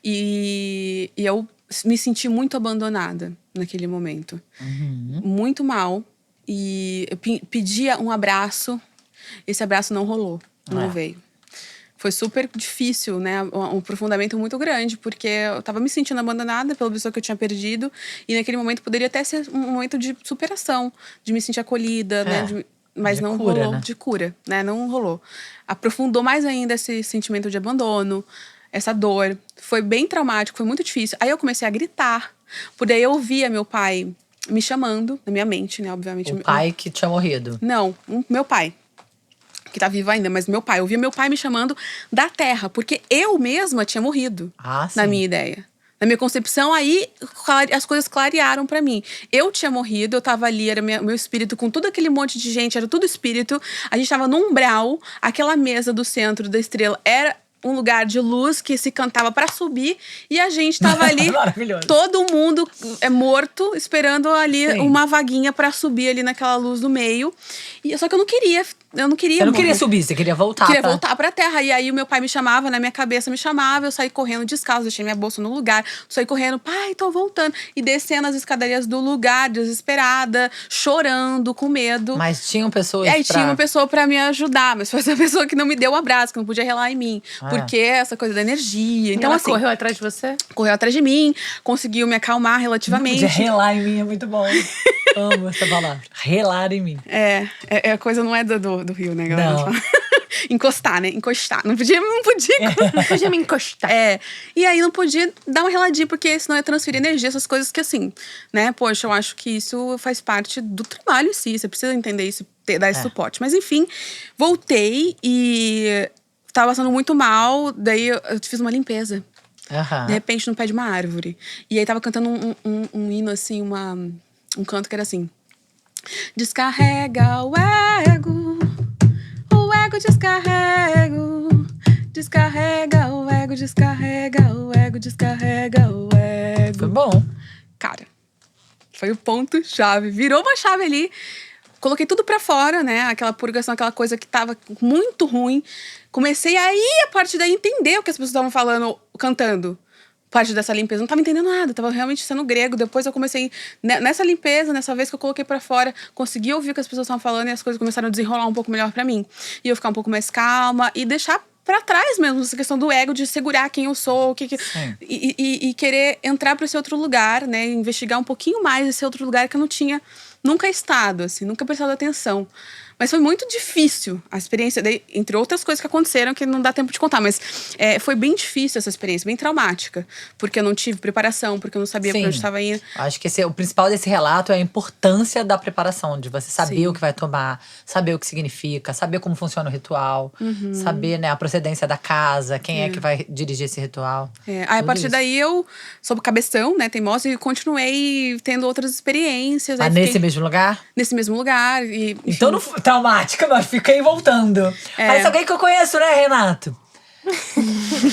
E eu me senti muito abandonada naquele momento. Muito mal. E eu pedia um abraço. Esse abraço não rolou, não veio. Foi super difícil, né? Um aprofundamento muito grande, porque eu tava me sentindo abandonada pela pessoa que eu tinha perdido. E naquele momento poderia até ser um momento de superação, de me sentir acolhida, né? Mas de não cura, rolou, né? de cura, né? Não rolou. Aprofundou mais ainda esse sentimento de abandono, essa dor. Foi bem traumático, foi muito difícil. Aí eu comecei a gritar, por daí eu ouvia meu pai me chamando, na minha mente, né? Obviamente. O pai que tinha morrido. Não, meu pai. Que tá vivo ainda, mas meu pai. Eu ouvia meu pai me chamando da terra, porque eu mesma tinha morrido. Sim. Na minha ideia. Na minha concepção, aí as coisas clarearam pra mim. Eu tinha morrido, eu tava ali, era meu espírito com todo aquele monte de gente, era tudo espírito. A gente tava num umbral, aquela mesa do centro da estrela era um lugar de luz que se cantava pra subir e a gente tava ali, Maravilhoso. todo mundo morto, esperando ali uma vaguinha pra subir ali naquela luz do meio. E só que eu não queria. Você não queria subir, você queria voltar. Queria voltar pra terra. E aí o meu pai me chamava, na minha cabeça me chamava, eu saí correndo descalço, deixei minha bolsa no lugar, saí correndo, pai, tô voltando. E descendo as escadarias do lugar, desesperada, chorando, com medo. Mas tinham pessoas E aí tinha uma pessoa pra me ajudar, mas foi essa pessoa que não me deu um abraço, que não podia relar em mim. Porque essa coisa da energia. Então, Ela assim, correu atrás de você? correu atrás de mim, conseguiu me acalmar relativamente. De relar em mim é muito bom. Amo essa palavra. Relar em mim. A coisa não é do Rio, né, galera? Não. Encostar, né? Encostar. Não podia. Não podia me encostar. E aí não podia dar uma reladinha, porque senão ia transferir energia, essas coisas que assim, né? Poxa, eu acho que isso faz parte do trabalho em si. Você precisa entender isso, dar esse suporte. Mas enfim, voltei e tava passando muito mal. Daí eu fiz uma limpeza. De repente, no pé de uma árvore. E aí tava cantando um hino, assim, um canto que era assim: descarrega o ego descarrega o ego, descarrega o ego, descarrega o ego. Foi bom. Cara, foi o ponto-chave. Virou uma chave ali. Coloquei tudo pra fora, né? Aquela purgação, aquela coisa que tava muito ruim. Comecei aí, a partir daí, entender o que as pessoas estavam falando, cantando. Parte dessa limpeza, não tava entendendo nada, tava realmente sendo grego. Depois eu comecei, nessa limpeza, nessa vez que eu coloquei pra fora, consegui ouvir o que as pessoas estavam falando e as coisas começaram a desenrolar um pouco melhor pra mim. E eu ficar um pouco mais calma e deixar pra trás mesmo essa questão do ego, de segurar quem eu sou, e querer entrar pra esse outro lugar, né? Investigar um pouquinho mais esse outro lugar que eu não tinha nunca estado, assim, nunca prestado atenção. Mas foi muito difícil a experiência, entre outras coisas que aconteceram que não dá tempo de contar. Mas foi bem difícil essa experiência, bem traumática. Porque eu não tive preparação, porque eu não sabia pra onde estava indo. Acho que o principal desse relato é a importância da preparação. De você saber o que vai tomar, saber o que significa, saber como funciona o ritual. Saber, né, a procedência da casa, quem é que vai dirigir esse ritual. Aí, a partir daí, eu soube cabeção, né, teimosa. E continuei tendo outras experiências. Mas nesse mesmo lugar? Nesse mesmo lugar. E, enfim. Então não foi traumática, mas fiquei voltando. Parece alguém que eu conheço, né, Renato?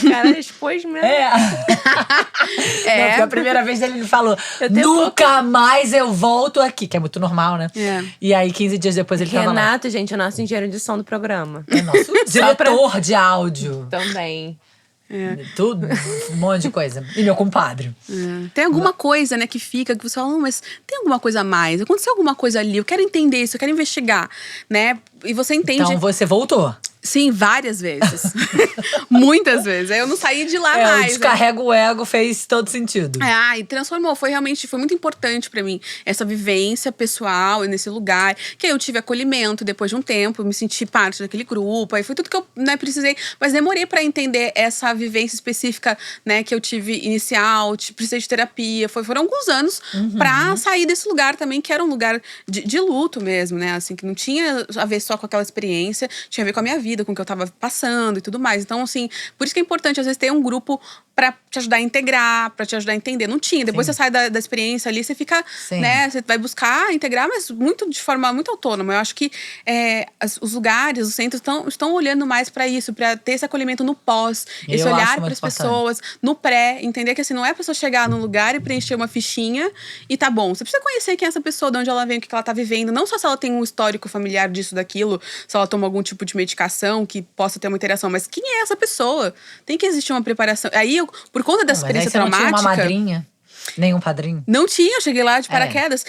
Cara, expôs mesmo. Não, porque a primeira vez ele falou: nunca mais eu volto aqui. Que é muito normal, né? E aí, 15 dias depois, ele tava lá. Renato, gente, é o nosso engenheiro de som do programa. É nosso diretor de áudio. Também. Tudo, um monte de coisa. E meu compadre. Tem alguma coisa, né, que fica, que você fala, mas tem alguma coisa a mais? Aconteceu alguma coisa ali, eu quero entender isso, eu quero investigar, né? E você entende. Então você voltou. Sim, várias vezes. Muitas vezes. Aí eu não saí de lá mais. O descarrega o ego fez todo sentido. E transformou. Foi muito importante pra mim. Essa vivência pessoal nesse lugar. Que aí eu tive acolhimento depois de um tempo. Eu me senti parte daquele grupo. Aí foi tudo que eu precisei. Mas demorei pra entender essa vivência específica, né? Que eu tive inicial. Precisei de terapia. Foram alguns anos pra sair desse lugar também. Que era um lugar de luto mesmo, né? Assim, que não tinha a ver só com aquela experiência. Tinha a ver com a minha vida, com o que eu tava passando e tudo mais. Então, assim, por isso que é importante, às vezes, ter um grupo pra te ajudar a integrar, pra te ajudar a entender. Não tinha. Depois você sai da experiência ali, você fica, né? Você vai buscar integrar, mas de forma muito autônoma. Eu acho que os lugares, os centros estão olhando mais pra isso, pra ter esse acolhimento no pós, esse olhar pras pessoas, no pré, entender que assim, não é a pessoa chegar num lugar e preencher uma fichinha e tá bom. Você precisa conhecer quem é essa pessoa, de onde ela vem, o que ela tá vivendo. Não só se ela tem um histórico familiar disso, daquilo, se ela toma algum tipo de medicação que possa ter uma interação, mas quem é essa pessoa? Tem que existir uma preparação. Aí, por conta dessa experiência traumática… Não tinha uma madrinha? Nenhum padrinho? Não tinha, eu cheguei lá de paraquedas.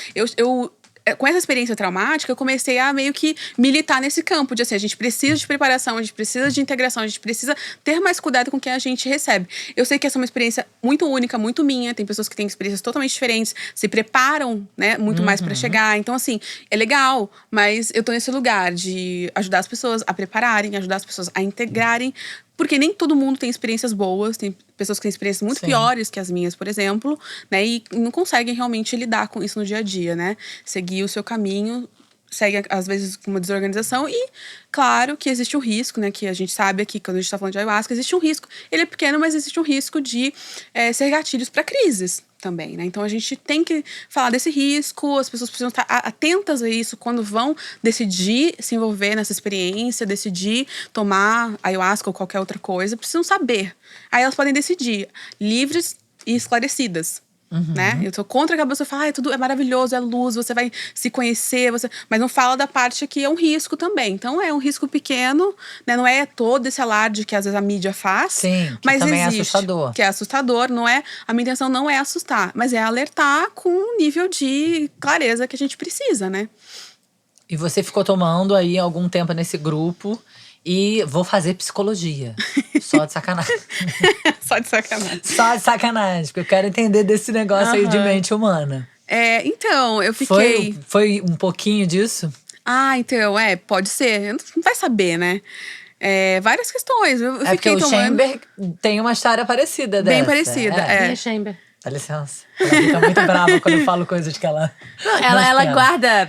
Com essa experiência traumática, eu comecei a meio que militar nesse campo de assim, a gente precisa de preparação, a gente precisa de integração, a gente precisa ter mais cuidado com o que a gente recebe. Eu sei que essa é uma experiência muito única, muito minha, tem pessoas que têm experiências totalmente diferentes, se preparam, né, muito mais pra chegar. Então, assim, é legal, mas eu tô nesse lugar de ajudar as pessoas a prepararem, ajudar as pessoas a integrarem, porque nem todo mundo tem experiências boas, tem pessoas que têm experiências muito piores que as minhas, por exemplo, né? E não conseguem realmente lidar com isso no dia a dia, né? Seguir o seu caminho, segue, às vezes, com uma desorganização. E, claro, que existe o risco, né? Que a gente sabe aqui, quando a gente tá falando de ayahuasca, existe um risco. Ele é pequeno, mas existe um risco de ser gatilhos para crises também, né? Então, a gente tem que falar desse risco, as pessoas precisam estar atentas a isso quando vão decidir se envolver nessa experiência, decidir tomar ayahuasca ou qualquer outra coisa, precisam saber. Aí elas podem decidir, livres e esclarecidas. Né? Eu tô contra que a pessoa fala, tudo é maravilhoso, é luz, você vai se conhecer, mas não fala da parte que é um risco também. Então é um risco pequeno, né? Não é todo esse alarde que às vezes a mídia faz. Sim, que mas também existe, é assustador. que é assustador, não é? A minha intenção não é assustar, mas é alertar com o nível de clareza que a gente precisa, né? E você ficou tomando aí algum tempo nesse grupo. E vou fazer psicologia. Só de sacanagem. Só de sacanagem. Só de sacanagem, porque eu quero entender desse negócio aí de mente humana. Então, eu fiquei… Foi um pouquinho disso? Então, pode ser. Não vai saber, né? Várias questões. Eu fiquei porque o tomando… Chamber tem uma história parecida dessa. Bem parecida, Quem é Chamber? Dá licença. Ela fica muito brava quando eu falo coisas que ela… Ela guarda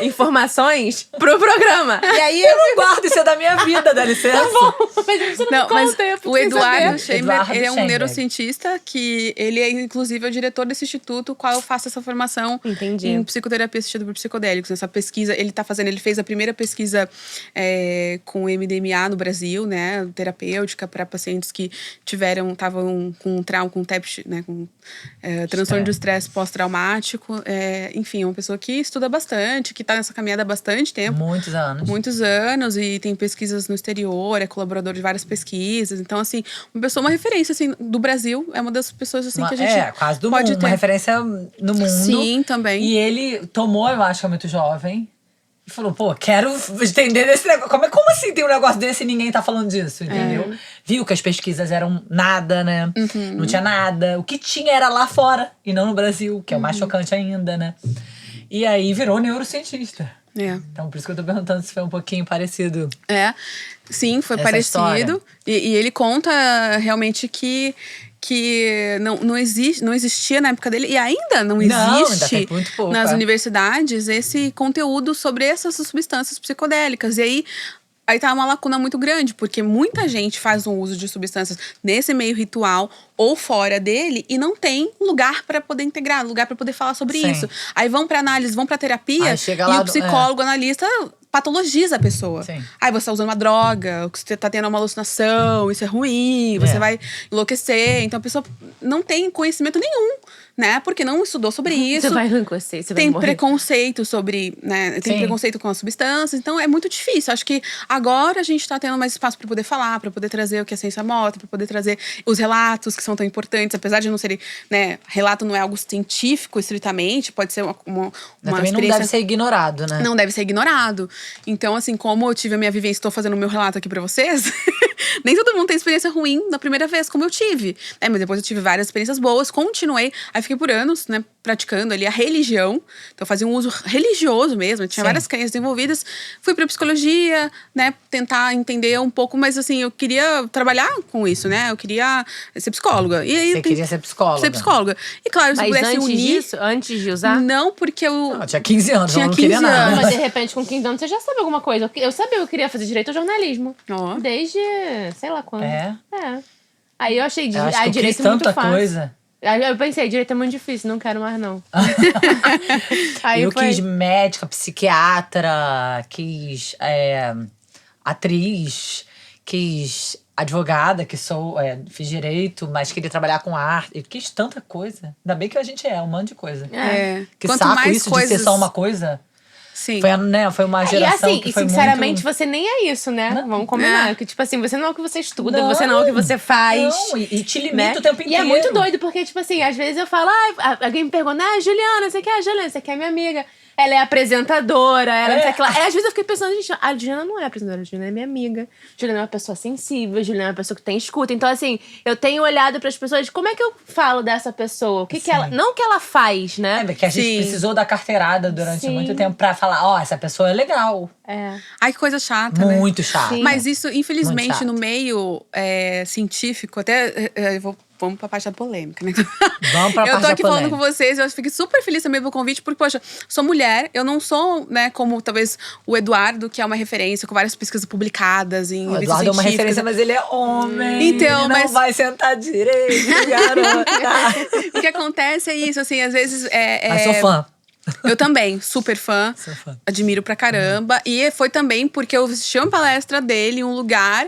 informações pro programa. E aí Eu não guardo, isso é da minha vida, dá licença. Tá bom, mas você não mas conta, eu fico o sem Eduardo saber. Chamber, Eduardo ele é um Chamber. neurocientista que ele é, inclusive, o diretor desse instituto, qual eu faço essa formação Entendi. em psicoterapia assistida por psicodélicos. Essa pesquisa, ele fez a primeira pesquisa com MDMA no Brasil, né, terapêutica para pacientes que estavam com trauma, com TEPS, né, com transtorno de estresse pós-traumático. Enfim, é uma pessoa que estuda bastante, que está nessa caminhada há bastante tempo. Muitos anos. Muitos anos, e tem pesquisas no exterior, é colaborador de várias pesquisas. Então, assim, uma referência, assim, do Brasil. É uma das pessoas, assim, que a gente quase do pode mundo. ter. Uma referência no mundo. Sim, também. E ele tomou, eu acho, muito jovem. E falou, quero entender desse negócio. Como assim tem um negócio desse e ninguém tá falando disso, entendeu? Viu que as pesquisas eram nada, né? Não tinha nada. O que tinha era lá fora e não no Brasil, que é o mais chocante ainda, né? E aí virou neurocientista. Então, por isso que eu tô perguntando se foi um pouquinho parecido. Sim, foi essa parecido. E ele conta realmente que não existia na época dele, e ainda não existe ainda tem muito pouco, nas universidades esse conteúdo sobre essas substâncias psicodélicas. E aí tá uma lacuna muito grande, porque muita gente faz um uso de substâncias nesse meio ritual ou fora dele e não tem lugar para poder integrar, lugar para poder falar sobre isso. Aí vão para análise, vão para terapia, e o psicólogo analista patologiza a pessoa. Sim. Aí você tá usando uma droga, você tá tendo uma alucinação, isso é ruim, você vai enlouquecer. Então a pessoa não tem conhecimento nenhum, né? Porque não estudou sobre isso. Você vai enlouquecer, você vai Tem morrer. preconceito sobre, né? Tem preconceito com as substâncias. Então é muito difícil. Acho que agora a gente tá tendo mais espaço para poder falar, para poder trazer o que a ciência mostra, para poder trazer os relatos que são tão importantes, apesar de não serem, né? Relato não é algo científico estritamente, pode ser uma Também experiência… não deve ser ignorado, né? Não deve ser ignorado. Então, assim, como eu tive a minha vivência, estou fazendo o meu relato aqui pra vocês, nem todo mundo tem experiência ruim na primeira vez, como eu tive. Mas depois eu tive várias experiências boas, continuei. Aí fiquei por anos, né, praticando ali a religião. Então, eu fazia um uso religioso mesmo. Tinha várias crenças envolvidas. Fui pra psicologia, né, tentar entender um pouco. Mas, assim, eu queria trabalhar com isso, né? Eu queria ser psicóloga. E aí, Você queria ser psicóloga. Ser psicóloga. E, claro, se eu Mas pudesse antes unir… disso, antes de usar? Não, porque eu… Tinha 15 anos, Tinha eu não queria 15 nada. anos. Mas de repente, com 15 anos, você já sabe alguma coisa. Eu sabia que eu queria fazer direito ao jornalismo. Desde, sei lá quando. Aí eu achei Eu acho que eu direito quis tanta muito fácil. coisa. Aí eu pensei, direito é muito difícil, não quero mais não. Aí quis médica, psiquiatra, quis atriz, quis advogada, que fiz direito, mas queria trabalhar com arte. Eu quis tanta coisa. Ainda bem que a gente um monte de coisa. Que Quanto saco mais isso coisas… de ser só uma coisa. Sim. Foi uma E geração assim, que e foi sinceramente, muito… você nem é isso, né? Vamos combinar. Que, tipo assim, você não é o que você estuda, Não. você não é o que você faz. Não, e te limita Né? o tempo E inteiro. é muito doido, porque, tipo assim, às vezes eu falo, alguém me pergunta, Juliana, você quer a Juliana? Você quer minha amiga? Ela é apresentadora, ela não sei o que lá. Aí, às vezes eu fiquei pensando, gente, a Juliana não é apresentadora, a Juliana é minha amiga. A Juliana é uma pessoa sensível, a Juliana é uma pessoa que tem escuta. Então, assim, eu tenho olhado pras pessoas, como é que eu falo dessa pessoa? O que ela. Não o que ela faz, né? É, que a gente Sim. precisou da carteirada durante Sim. muito tempo pra falar, essa pessoa é legal. Ai, que coisa chata, né? Muito chato. Sim. Mas isso, Muito infelizmente, chato. no meio científico, até vamos pra parte da polêmica, né? Vamos pra Eu parte tô da aqui falando polêmica. com vocês, eu fiquei super feliz também pelo convite, porque, poxa, sou mulher, eu não sou, né, como talvez o Eduardo, que é uma referência, com várias pesquisas publicadas em O revistas Eduardo é uma científicas. referência, mas ele é homem. Então, ele mas- não vai sentar direito, garota. O que acontece é isso, assim, às vezes… Mas sou fã. Eu também, super fã. Sou fã. Admiro pra caramba. E foi também porque eu assisti uma palestra dele em um lugar…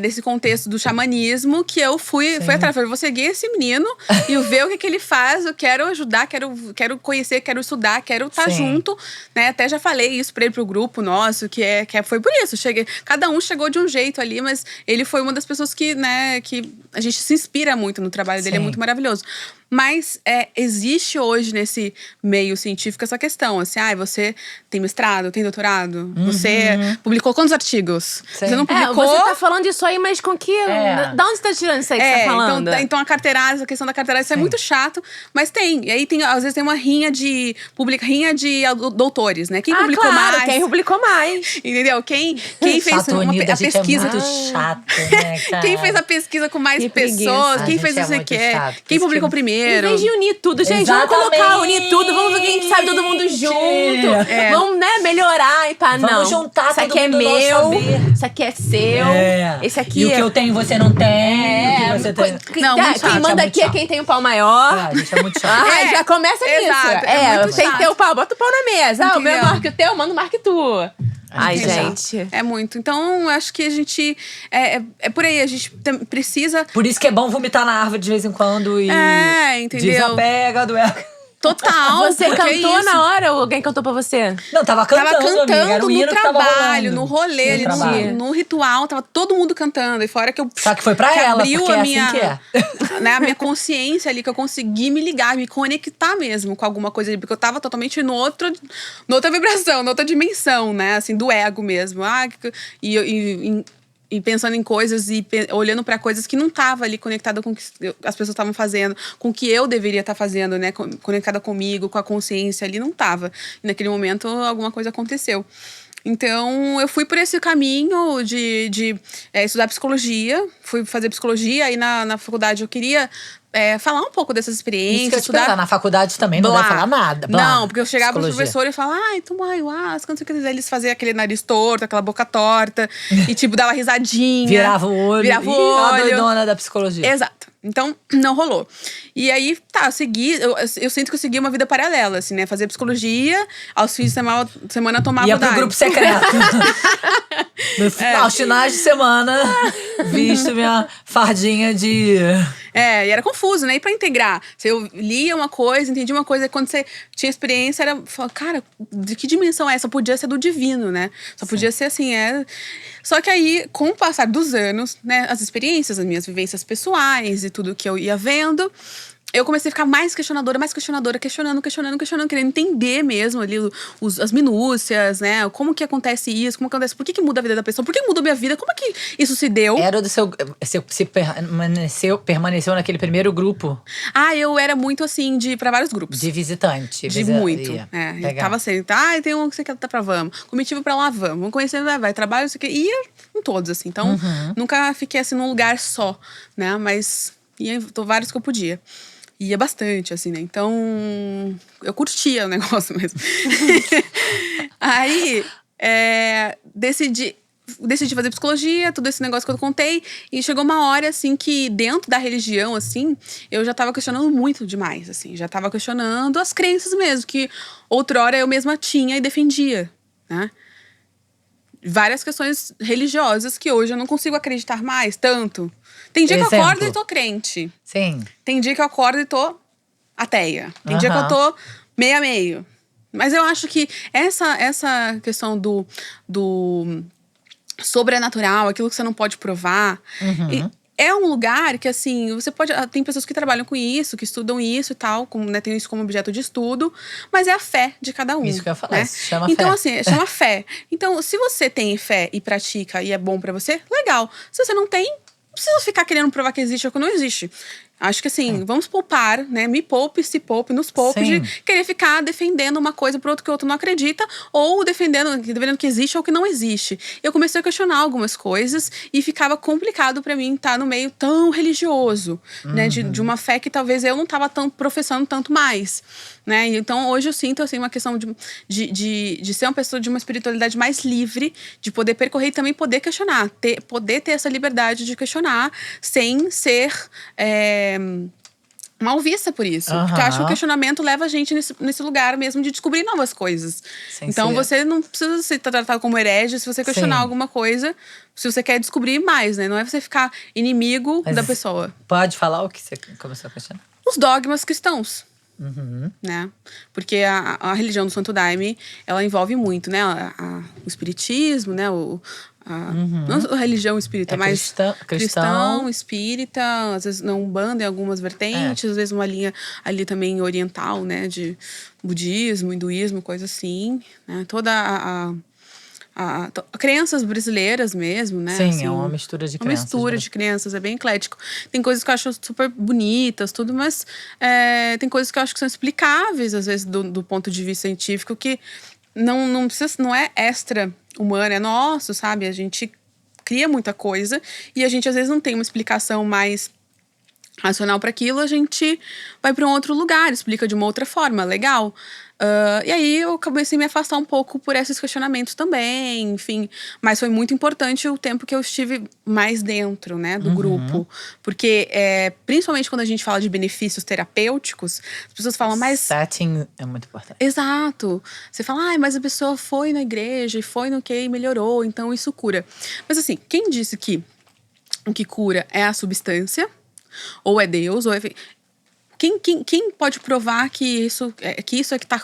desse contexto do xamanismo, que eu fui atrás. Falei, vou seguir esse menino e eu ver o que ele faz. Eu quero ajudar, quero conhecer, quero estudar, quero estar Sim. junto. Né? Até já falei isso pra ele, pro grupo nosso, que foi por isso. Cada um chegou de um jeito ali, mas ele foi uma das pessoas que, né, que a gente se inspira muito no trabalho dele, é Sim. muito maravilhoso. Mas existe hoje nesse meio científico essa questão, assim, você tem mestrado, tem doutorado, você publicou quantos artigos? Sim. Você não publicou… Você tá falando isso aí, mas com que… Da onde você tá tirando isso aí que você tá falando? Então a carteirada, a questão da carteirada, isso é muito chato, mas tem. E aí às vezes tem uma rinha de doutores, né? Quem publicou claro, mais? quem publicou mais. Entendeu? Quem fez Chato, Unida, a a gente pesquisa… é muito chato, né, cara? Quem fez a pesquisa com mais Que preguiça. pessoas? A Quem gente fez é não sei o muito quê? chato, por Quem isso publicou que- Em primeiro? vez de unir tudo, gente, vamos colocar, unir tudo, vamos ver quem sabe todo mundo junto. Vamos, né, melhorar e pá, não. Vamos juntar isso todo aqui é mundo no nosso meu, saber. isso aqui é seu, esse aqui E o que eu tenho você não tem. O que você tem… Não, muito quem chato, manda muito aqui é chato. quem tem o pau maior. A gente é muito chato. Já começa nisso. exato, é muito tem que chato. ter o pau, bota o pau na mesa. O meu é Entendeu? maior que o teu, manda maior que tu. Ai, gente é gente. É muito. Então, eu acho que a gente… É por aí, a gente precisa… Por isso que é bom vomitar na árvore de vez em quando e… entendeu? Desapega do ego. Total. Você porque é cantou isso. na hora ou alguém cantou pra você? Não, tava cantando, Tava amiga. Era cantando o no hino que tava trabalho, rolando. no rolê, ali, trabalho. no ritual, tava todo mundo cantando. E fora que eu… Só que foi pra que ela, abriu porque a é minha, assim que é. né, a minha consciência ali, que eu consegui me ligar, me conectar mesmo com alguma coisa ali. Porque eu tava totalmente noutra vibração, noutra dimensão, né? Assim, do ego mesmo. E pensando em coisas e olhando pra coisas que não tava ali conectada com o que as pessoas estavam fazendo, com o que eu deveria estar fazendo, né? Conectada comigo, com a consciência ali, não tava. E naquele momento, alguma coisa aconteceu. Então, eu fui por esse caminho de estudar psicologia. Fui fazer psicologia. Aí, na faculdade, eu queria falar um pouco dessas Isso experiências. que eu te perguntar, na faculdade também não Blá. vai falar nada. Blá. Não, porque eu chegava pro Psicologia. professor e falava, toma ayahuasca, não sei o que. Eles faziam aquele nariz torto, aquela boca torta. E, tipo, dava risadinha. Virava o olho. Virava o Ih, a olho. doidona da psicologia. Exato. Então, não rolou. E aí, eu segui… Eu sinto que eu segui uma vida paralela, assim, né? Fazia psicologia, aos fins de semana tomava Ia pro Dai. grupo secreto. Aos finais de semana, visto minha fardinha de… E era confuso, né? E pra integrar? Eu lia uma coisa, entendia uma coisa, e quando você tinha experiência, era… Cara, de que dimensão é essa? Só podia ser do divino, né? Só podia ser assim, Só que aí, com o passar dos anos, né? As experiências, as minhas vivências pessoais e tudo que eu ia vendo… Eu comecei a ficar mais questionadora, questionando, querendo entender mesmo ali as minúcias, né? Como que acontece isso, como que acontece, por que muda a vida da pessoa, por que mudou a minha vida, como é que isso se deu? Era do seu… Você permaneceu naquele primeiro grupo Eu era muito assim, de ir pra vários grupos. de visitante. De muito. Ia. Eu Legal. tava sempre, tem um que você quer tá pra vamos. Comitiva pra lá, vamos conhecer, vai, trabalho, isso aqui. Ia em todos, assim. Então, nunca fiquei assim num lugar só, né? Mas ia vários que eu podia. Ia bastante, assim, né? Então, eu curtia o negócio mesmo. Aí, decidi fazer psicologia, todo esse negócio que eu contei. E chegou uma hora, assim, que dentro da religião, assim, eu já tava questionando muito demais, assim. Já tava questionando as crenças mesmo, que outrora eu mesma tinha e defendia, né? Várias questões religiosas que hoje eu não consigo acreditar mais tanto. Tem dia que eu acordo e tô crente. Sim. Tem dia que eu acordo e tô ateia. Tem dia que eu tô meio a meio. Mas eu acho que essa questão do sobrenatural, aquilo que você não pode provar… É um lugar que, assim, você pode… Tem pessoas que trabalham com isso, que estudam isso e tal, né, tem isso como objeto de estudo. Mas é a fé de cada um. Isso que eu ia falar, né? se chama então, fé. assim, chama fé. Então, se você tem fé e pratica e é bom pra você, legal. Se você não tem, não precisa ficar querendo provar que existe ou que não existe. Acho que assim, vamos poupar, né? Me poupe, se poupe, nos poupe Sim. de querer ficar defendendo uma coisa pro outro que o outro não acredita, ou defendendo que existe ou que não existe. Eu comecei a questionar algumas coisas e ficava complicado pra mim estar no meio tão religioso, né? De uma fé que talvez eu não tava professando tanto mais, né? Então hoje eu sinto assim uma questão de ser uma pessoa de uma espiritualidade mais livre, de poder percorrer e também poder questionar, poder ter essa liberdade de questionar sem ser mal vista por isso. Porque eu acho que o questionamento leva a gente nesse lugar mesmo de descobrir novas coisas. Então você não precisa se tratar como herege se você questionar alguma coisa, se você quer descobrir mais, né? Não é você ficar inimigo da pessoa. Pode falar o que você começou a questionar? Os dogmas cristãos. Né? Porque a religião do Santo Daime, ela envolve muito, né? O espiritismo, né? Não a religião espírita, mas cristão, espírita, às vezes não Umbanda em algumas vertentes, às vezes uma linha ali também oriental, né? De budismo, hinduísmo, coisa assim, né? Toda crenças brasileiras mesmo, né? Sim, assim, é uma mistura de uma crenças. mistura de crenças, é bem eclético. Tem coisas que eu acho super bonitas, tudo, mas tem coisas que eu acho que são explicáveis, às vezes, do ponto de vista científico, que não precisa, não é extra humano, é nosso, sabe? A gente cria muita coisa e a gente, às vezes, não tem uma explicação mais racional para aquilo, a gente vai para um outro lugar, explica de uma outra forma, legal. E aí eu comecei a me afastar um pouco por esses questionamentos também, enfim. Mas foi muito importante o tempo que eu estive mais dentro, né, do grupo. Porque, principalmente quando a gente fala de benefícios terapêuticos, as pessoas falam, mas… Setting é muito importante. Exato. Você fala, mas a pessoa foi na igreja e foi no que e melhorou, então isso cura. Mas assim, quem disse que o que cura é a substância? Ou é Deus, ou é… Quem pode provar que isso é que está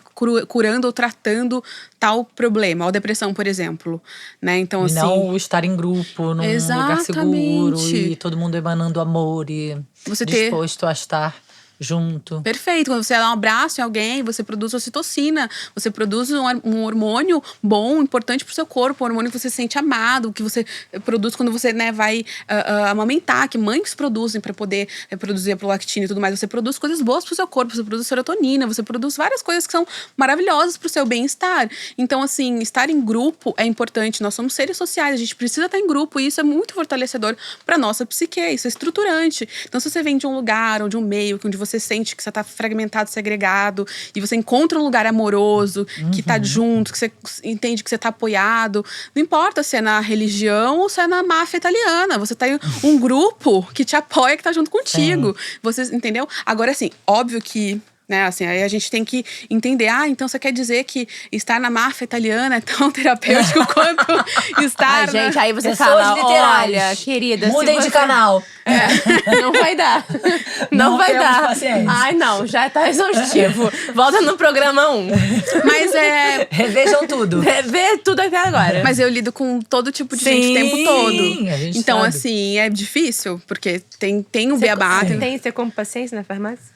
curando ou tratando tal problema? Ou depressão, por exemplo. Né? Então, assim, não o estar em grupo, num lugar seguro. E todo mundo emanando amor e você disposto a estar junto. Perfeito. Quando você dá um abraço em alguém, você produz ocitocina. Você produz um hormônio bom, importante pro seu corpo. Um hormônio que você se sente amado, que você produz quando você, né, vai amamentar. Que mães produzem para poder produzir a prolactina e tudo mais. Você produz coisas boas pro seu corpo. Você produz serotonina. Você produz várias coisas que são maravilhosas pro seu bem-estar. Então, assim, estar em grupo é importante. Nós somos seres sociais. A gente precisa estar em grupo. E isso é muito fortalecedor pra nossa psique. Isso é estruturante. Então, se você vem de um lugar ou de um meio onde você sente que você tá fragmentado, segregado, e você encontra um lugar amoroso, que tá junto, que você entende que você tá apoiado. Não importa se é na religião ou se é na máfia italiana. Você tá em um grupo que te apoia, que tá junto contigo. Você, entendeu? Agora, assim, óbvio que… Né, assim, aí a gente tem que entender, então você quer dizer que estar na máfia italiana é tão terapêutico quanto estar gente, aí você Pessoas fala, literais. olha, querida, Mudem se de você… canal. Não vai dar. Não vai temos dar. paciência. Ai, não, já tá exaustivo. Volta no programa 1. Mas Revejam tudo. Vê tudo até agora. Mas eu lido com todo tipo de gente o tempo todo. A gente então, sabe. assim, é difícil, porque tem o beabá. Você compra paciência na farmácia?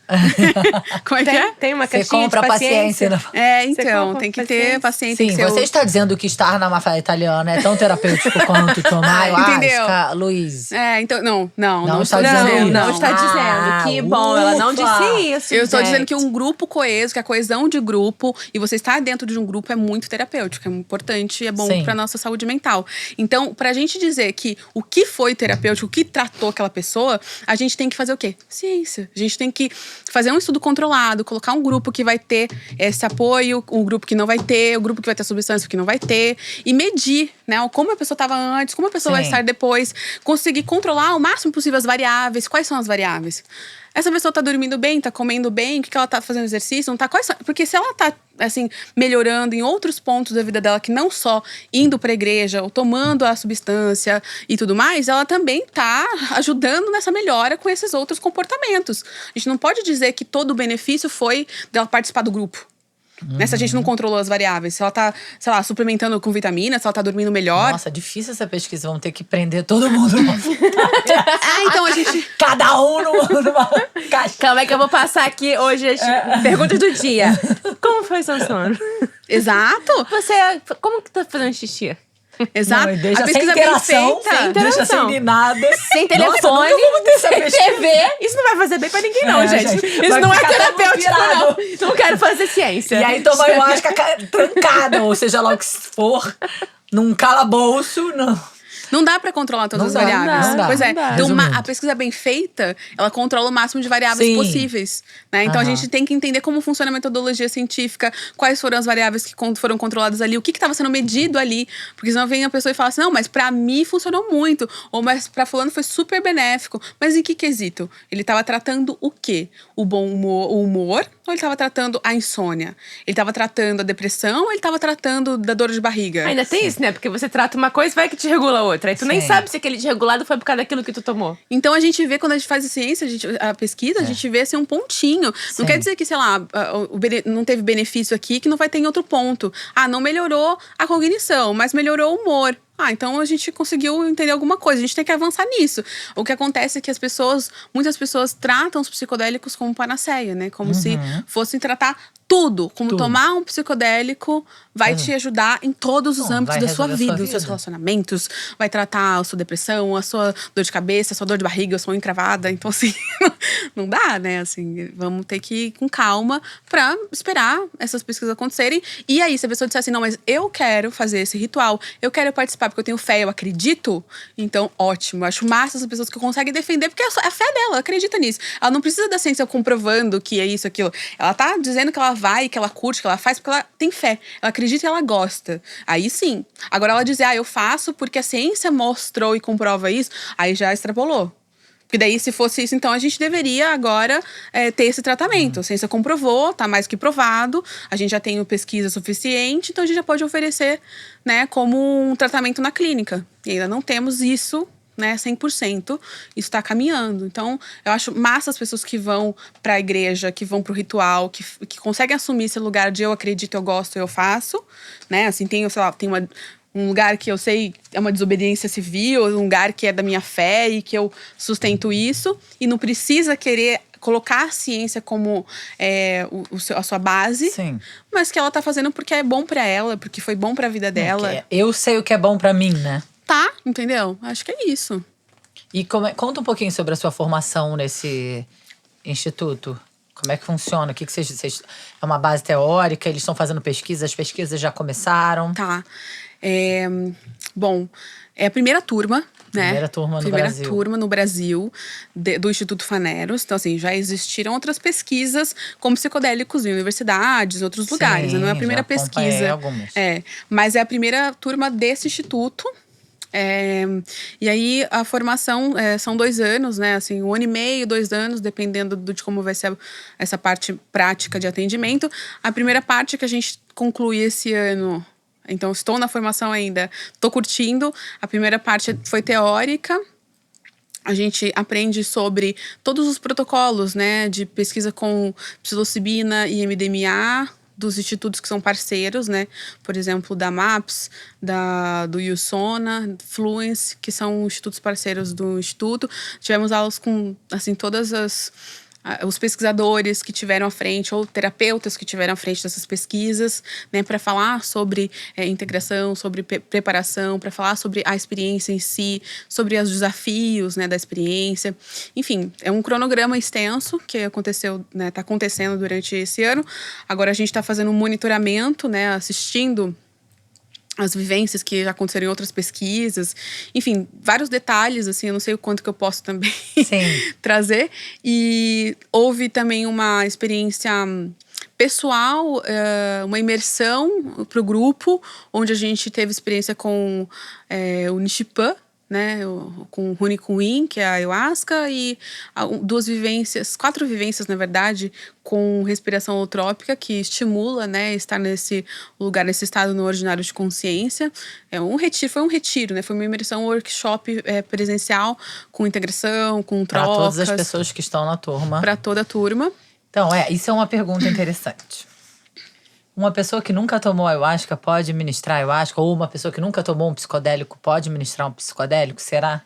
Como é que é? Tem uma Você caixinha compra de paciência. paciência. Então, compra tem que paciência. ter paciência. Sim, tem que ser você está dizendo que estar na máfia italiana é tão terapêutico quanto tomar Entendeu? ayahuasca, Luiz. Então, não Não estou está dizendo dizendo. isso. Não está dizendo. Que bom, ela não ufa. disse isso. Eu estou gente. dizendo que um grupo coeso, que a coesão de grupo e você estar dentro de um grupo é muito terapêutico, é importante e é bom Sim. para nossa saúde mental. Então, pra gente dizer que o que foi terapêutico, o que tratou aquela pessoa, a gente tem que fazer o quê? Ciência. A gente tem que fazer um estudo controlado, colocar um grupo que vai ter esse apoio, um grupo que não vai ter, o grupo que vai ter substância que não vai ter, e medir, né, como a pessoa estava antes, como a pessoa vai Sim. estar depois, conseguir controlar o máximo possível as variáveis. Quais são as variáveis? Essa pessoa tá dormindo bem, tá comendo bem, o que ela tá fazendo exercício, não tá? Porque se ela tá, assim, melhorando em outros pontos da vida dela, que não só indo pra igreja ou tomando a substância e tudo mais, ela também tá ajudando nessa melhora com esses outros comportamentos. A gente não pode dizer que todo o benefício foi dela participar do grupo. Né? Se a gente não controlou as variáveis. Se ela tá, sei lá, suplementando com vitamina, se ela tá dormindo melhor. Nossa, difícil essa pesquisa. Vamos ter que prender todo mundo numa Então a gente… Cada um numa caixa. Calma aí que eu vou passar aqui hoje as perguntas do dia. Como foi seu sono? Exato! Como que tá fazendo xixi? Exato. Não, e deixa a sem pesquisa é bem interação, feita. deixa sem nada. Sem telefone, Nossa, nunca vamos ter essa sem pesquisa. TV. Isso não vai fazer bem pra ninguém, não, gente. Isso Vai não é ficar todo mundo terapêutico, não. pirado. Não quero fazer ciência. E aí toma ayahuasca trancada, ou seja lá o que for, num calabouço, não. Não dá pra controlar todas Não as dá, variáveis. não dá. Pois é. Não dá. Então, Resumindo. a pesquisa bem feita, ela controla o máximo de variáveis Sim. possíveis. Né? Então, a gente tem que entender como funciona a metodologia científica, quais foram as variáveis que foram controladas ali, o que estava sendo medido ali. Porque senão vem a pessoa e fala assim, não, mas pra mim funcionou muito. Ou, mas pra fulano foi super benéfico. Mas em que quesito? Ele estava tratando o quê? O bom humor, o humor, ou ele estava tratando a insônia? Ele estava tratando a depressão ou ele estava tratando da dor de barriga? Ainda tem isso, né? Porque você trata uma coisa, vai que te regula outra. Aí tu nem Sim. sabe se aquele desregulado foi por causa daquilo que tu tomou. Então a gente vê, quando a gente faz a ciência, a pesquisa, a gente vê assim um pontinho. Sim. Não quer dizer que, sei lá, não teve benefício aqui, que não vai ter em outro ponto. Ah, não melhorou a cognição, mas melhorou o humor. Ah, então a gente conseguiu entender alguma coisa. A gente tem que avançar nisso. O que acontece é que muitas pessoas tratam os psicodélicos como panaceia, né? Como se fossem tratar tudo. Como Tudo. tomar um psicodélico vai te ajudar em todos os Bom, âmbitos vai da sua resolver a vida, sua os seus vida. relacionamentos, vai tratar a sua depressão, a sua dor de cabeça, a sua dor de barriga, a sua encravada. Então, assim, não dá, né? Assim, vamos ter que ir com calma pra esperar essas pesquisas acontecerem. E aí, se a pessoa disser assim, não, mas eu quero fazer esse ritual, eu quero participar porque eu tenho fé, eu acredito, então, ótimo. Eu acho massa essas pessoas que conseguem defender, porque é a fé dela, ela acredita nisso. Ela não precisa da ciência comprovando que é isso, aquilo. Ela tá dizendo que ela vai, que ela curte, que ela faz, porque ela tem fé. Ela acredita e ela gosta. Aí sim. Agora ela dizer, eu faço porque a ciência mostrou e comprova isso, aí já extrapolou. Porque daí, se fosse isso, então a gente deveria agora ter esse tratamento. A ciência comprovou, tá mais que provado, a gente já tem pesquisa suficiente, então a gente já pode oferecer, né, como um tratamento na clínica. E ainda não temos isso, né, 100%. Isso tá caminhando. Então, eu acho massa as pessoas que vão pra igreja, que vão pro ritual, que conseguem assumir esse lugar de eu acredito, eu gosto, eu faço, né? Assim, tem, sei lá, um lugar que eu sei é uma desobediência civil, um lugar que é da minha fé e que eu sustento isso. E não precisa querer colocar a ciência como a sua base. Sim. Mas que ela tá fazendo porque é bom pra ela, porque foi bom pra vida dela. Porque eu sei o que é bom pra mim, né? Tá, entendeu? Acho que é isso. E conta um pouquinho sobre a sua formação nesse instituto. Como é que funciona? O que vocês… É uma base teórica? Eles estão fazendo pesquisa? As pesquisas já começaram? Tá. Bom, é a primeira turma, né? Primeira turma no Brasil. Primeira turma no Brasil do Instituto Faneros. Então, assim, já existiram outras pesquisas com psicodélicos em universidades, em outros lugares. Não é a primeira já acompanhei pesquisa. algumas. Mas é a primeira turma desse instituto. E aí, a formação são 2 anos, né? Assim, 1 ano e meio, 2 anos, dependendo de como vai ser essa parte prática de atendimento. A primeira parte que a gente conclui esse ano… Então, estou na formação ainda, estou curtindo. A primeira parte foi teórica. A gente aprende sobre todos os protocolos, né, de pesquisa com psilocibina e MDMA, dos institutos que são parceiros, né? Por exemplo, da MAPS, do USONA, Fluence, que são institutos parceiros do instituto. Tivemos aulas com, assim, todas os pesquisadores que tiveram à frente, ou terapeutas que tiveram à frente dessas pesquisas, né, para falar sobre integração, sobre preparação, para falar sobre a experiência em si, sobre os desafios, né, da experiência. Enfim, é um cronograma extenso que aconteceu, né, tá acontecendo durante esse ano. Agora a gente está fazendo um monitoramento, né, assistindo as vivências que já aconteceram em outras pesquisas. Enfim, vários detalhes, assim, eu não sei o quanto que eu posso também trazer. E houve também uma experiência pessoal, uma imersão para o grupo, onde a gente teve experiência com o Nishipan, né, com o Hunikuin, que é a ayahuasca, e 4 vivências, na verdade, com respiração holotrópica, que estimula, né, estar nesse lugar, nesse estado no ordinário de consciência. Foi um retiro, né, foi uma imersão, workshop presencial, com integração, com trocas. Para todas as pessoas que estão na turma. Para toda a turma. Então, isso é uma pergunta interessante. Uma pessoa que nunca tomou ayahuasca pode ministrar ayahuasca? Ou uma pessoa que nunca tomou um psicodélico pode ministrar um psicodélico? Será?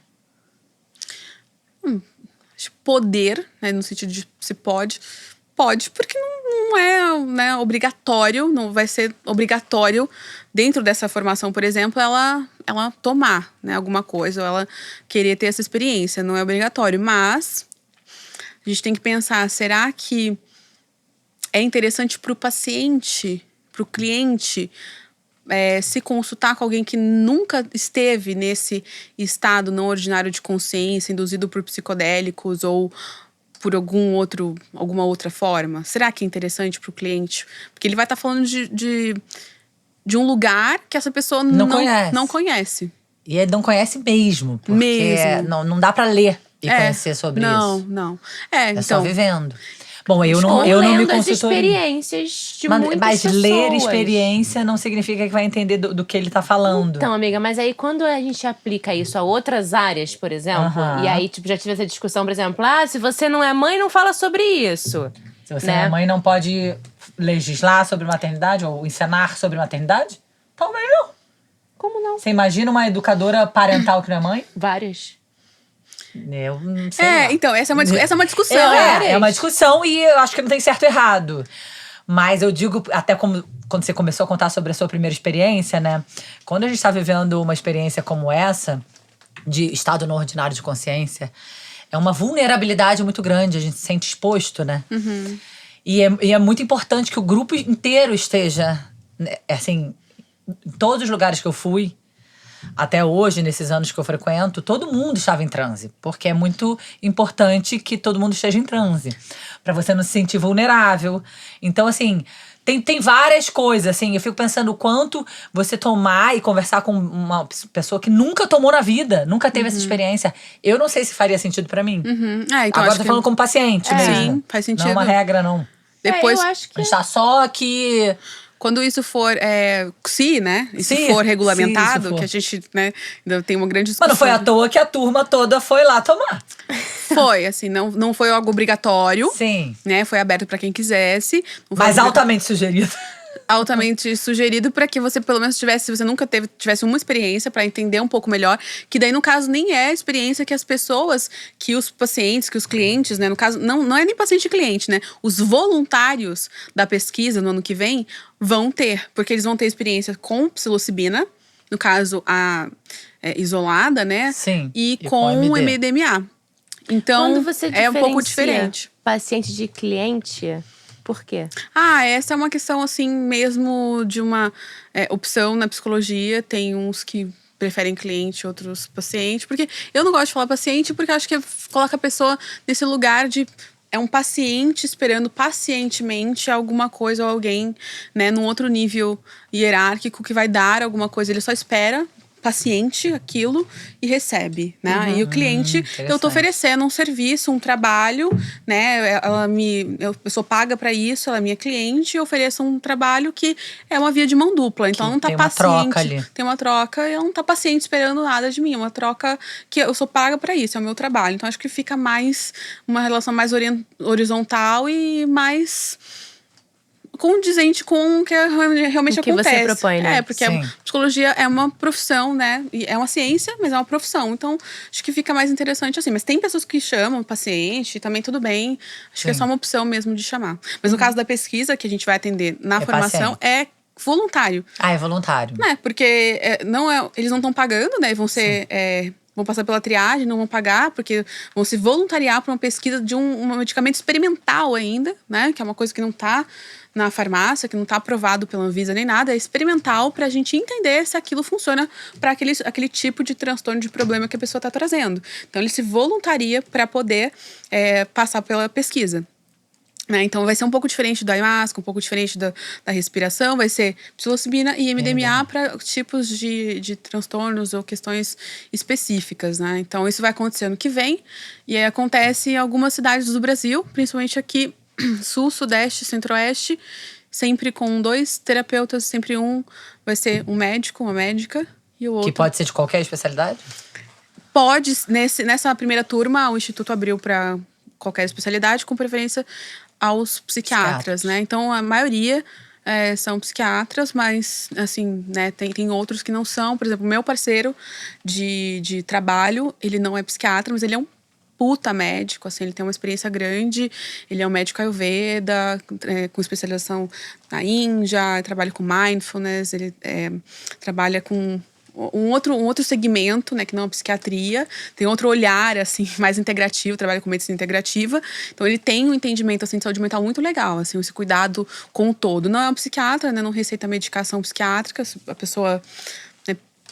Poder, né, no sentido de se pode, porque não é, né, obrigatório, não vai ser obrigatório dentro dessa formação, por exemplo, ela tomar, né, alguma coisa, ou ela querer ter essa experiência, não é obrigatório, mas a gente tem que pensar, será que é interessante para o paciente, para o cliente, se consultar com alguém que nunca esteve nesse estado não ordinário de consciência, induzido por psicodélicos ou por alguma outra forma? Será que é interessante para o cliente? Porque ele vai estar falando de um lugar que essa pessoa não conhece. E ele não conhece mesmo. Porque não dá pra ler e conhecer sobre isso. Não. É só vivendo. Bom, eu não me as consultoria. experiências de muitas Mas pessoas. ler experiência não significa que vai entender do que ele tá falando. Então, amiga, mas aí quando a gente aplica isso a outras áreas, por exemplo, e aí tipo, já tive essa discussão, por exemplo, se você não é mãe, não fala sobre isso. Se você não é mãe, não pode legislar sobre maternidade ou ensinar sobre maternidade? Talvez não. Como não? Você imagina uma educadora parental que não é mãe? Várias. Eu não sei. lá. Então, essa é uma discussão. É uma discussão e eu acho que não tem certo e errado. Mas eu digo, até como quando você começou a contar sobre a sua primeira experiência, né? Quando a gente tá vivendo uma experiência como essa, de estado não ordinário de consciência, é uma vulnerabilidade muito grande, a gente se sente exposto, né? Uhum. E é muito importante que o grupo inteiro esteja, né, assim, em todos os lugares que eu fui, até hoje, nesses anos que eu frequento, todo mundo estava em transe. Porque é muito importante que todo mundo esteja em transe. Pra você não se sentir vulnerável. Então, assim, tem várias coisas, assim. Eu fico pensando o quanto você tomar e conversar com uma pessoa que nunca tomou na vida, nunca teve essa experiência. Eu não sei se faria sentido pra mim. Então, Agora eu tô falando como paciente mesmo. Sim, faz sentido. Não é uma regra, não. Depois, eu acho que A gente tá só aqui… quando isso for, né? Isso Se for regulamentado, se for. que a gente, né, ainda tem uma grande Mas discussão. não foi à toa que a turma toda foi lá tomar. Foi, assim, não foi algo obrigatório. Sim. Né? Foi aberto pra quem quisesse. Não foi Mas altamente sugerido. altamente sugerido para que você pelo menos tivesse, se você nunca tivesse uma experiência para entender um pouco melhor, que daí no caso nem é a experiência que as pessoas, que os pacientes, que os clientes, né, no caso não é nem paciente e cliente, né, os voluntários da pesquisa no ano que vem vão ter, porque eles vão ter experiência com psilocibina, no caso isolada, né, Sim, e com MDMA. Então quando você é um pouco diferente. Paciente de cliente, por quê? Essa é uma questão, assim, mesmo de uma opção na psicologia. Tem uns que preferem cliente, outros paciente. Porque eu não gosto de falar paciente, porque eu acho que coloca a pessoa nesse lugar de… É um paciente esperando pacientemente alguma coisa ou alguém, né, num outro nível hierárquico que vai dar alguma coisa. Ele só espera paciente aquilo e recebe, né? E o cliente, eu tô oferecendo um serviço, um trabalho, né? Eu sou paga para isso, ela é minha cliente, eu ofereço um trabalho que é uma via de mão dupla. Então ela não tá tem uma paciente, troca ali. tem uma troca e ela não tá paciente esperando nada de mim, é uma troca que eu sou paga para isso, é o meu trabalho. Então acho que fica mais uma relação mais horizontal e mais condizente com o que realmente o que acontece. você propõe, né? Porque a psicologia é uma profissão, né? E é uma ciência, mas é uma profissão. Então, acho que fica mais interessante assim. Mas tem pessoas que chamam paciente, também tudo bem. Acho que é só uma opção mesmo de chamar. Mas no caso da pesquisa, que a gente vai atender na formação, é voluntário. É voluntário. Né? Porque eles não estão pagando, né? Vão ser… vão passar pela triagem, não vão pagar, porque vão se voluntariar para uma pesquisa de um medicamento experimental ainda, né? Que é uma coisa que não está na farmácia, que não está aprovado pela Anvisa nem nada, é experimental para a gente entender se aquilo funciona para aquele tipo de transtorno, de problema que a pessoa está trazendo. Então, ele se voluntaria para poder passar pela pesquisa. Né? Então, vai ser um pouco diferente do ayahuasca, um pouco diferente da respiração, vai ser psilocibina e MDMA para tipos de transtornos ou questões específicas, né? Então, isso vai acontecer ano que vem, e aí acontece em algumas cidades do Brasil, principalmente aqui, Sul, Sudeste, Centro-Oeste, sempre com 2 terapeutas, sempre vai ser um médico, uma médica, e o outro… Que pode ser de qualquer especialidade? Pode, nessa primeira turma, o Instituto abriu para qualquer especialidade, com preferência aos psiquiatras, né? Então, a maioria são psiquiatras, mas, assim, né, tem outros que não são. Por exemplo, o meu parceiro de trabalho, ele não é psiquiatra, mas ele é um puta médico, assim, ele tem uma experiência grande, ele é um médico Ayurveda, com especialização na Índia, trabalha com mindfulness, ele trabalha com um outro segmento, né, que não é a psiquiatria, tem outro olhar, assim, mais integrativo, trabalha com medicina integrativa, então ele tem um entendimento, assim, de saúde mental muito legal, assim, esse cuidado com o todo. Não é um psiquiatra, né, não receita medicação psiquiátrica, se a pessoa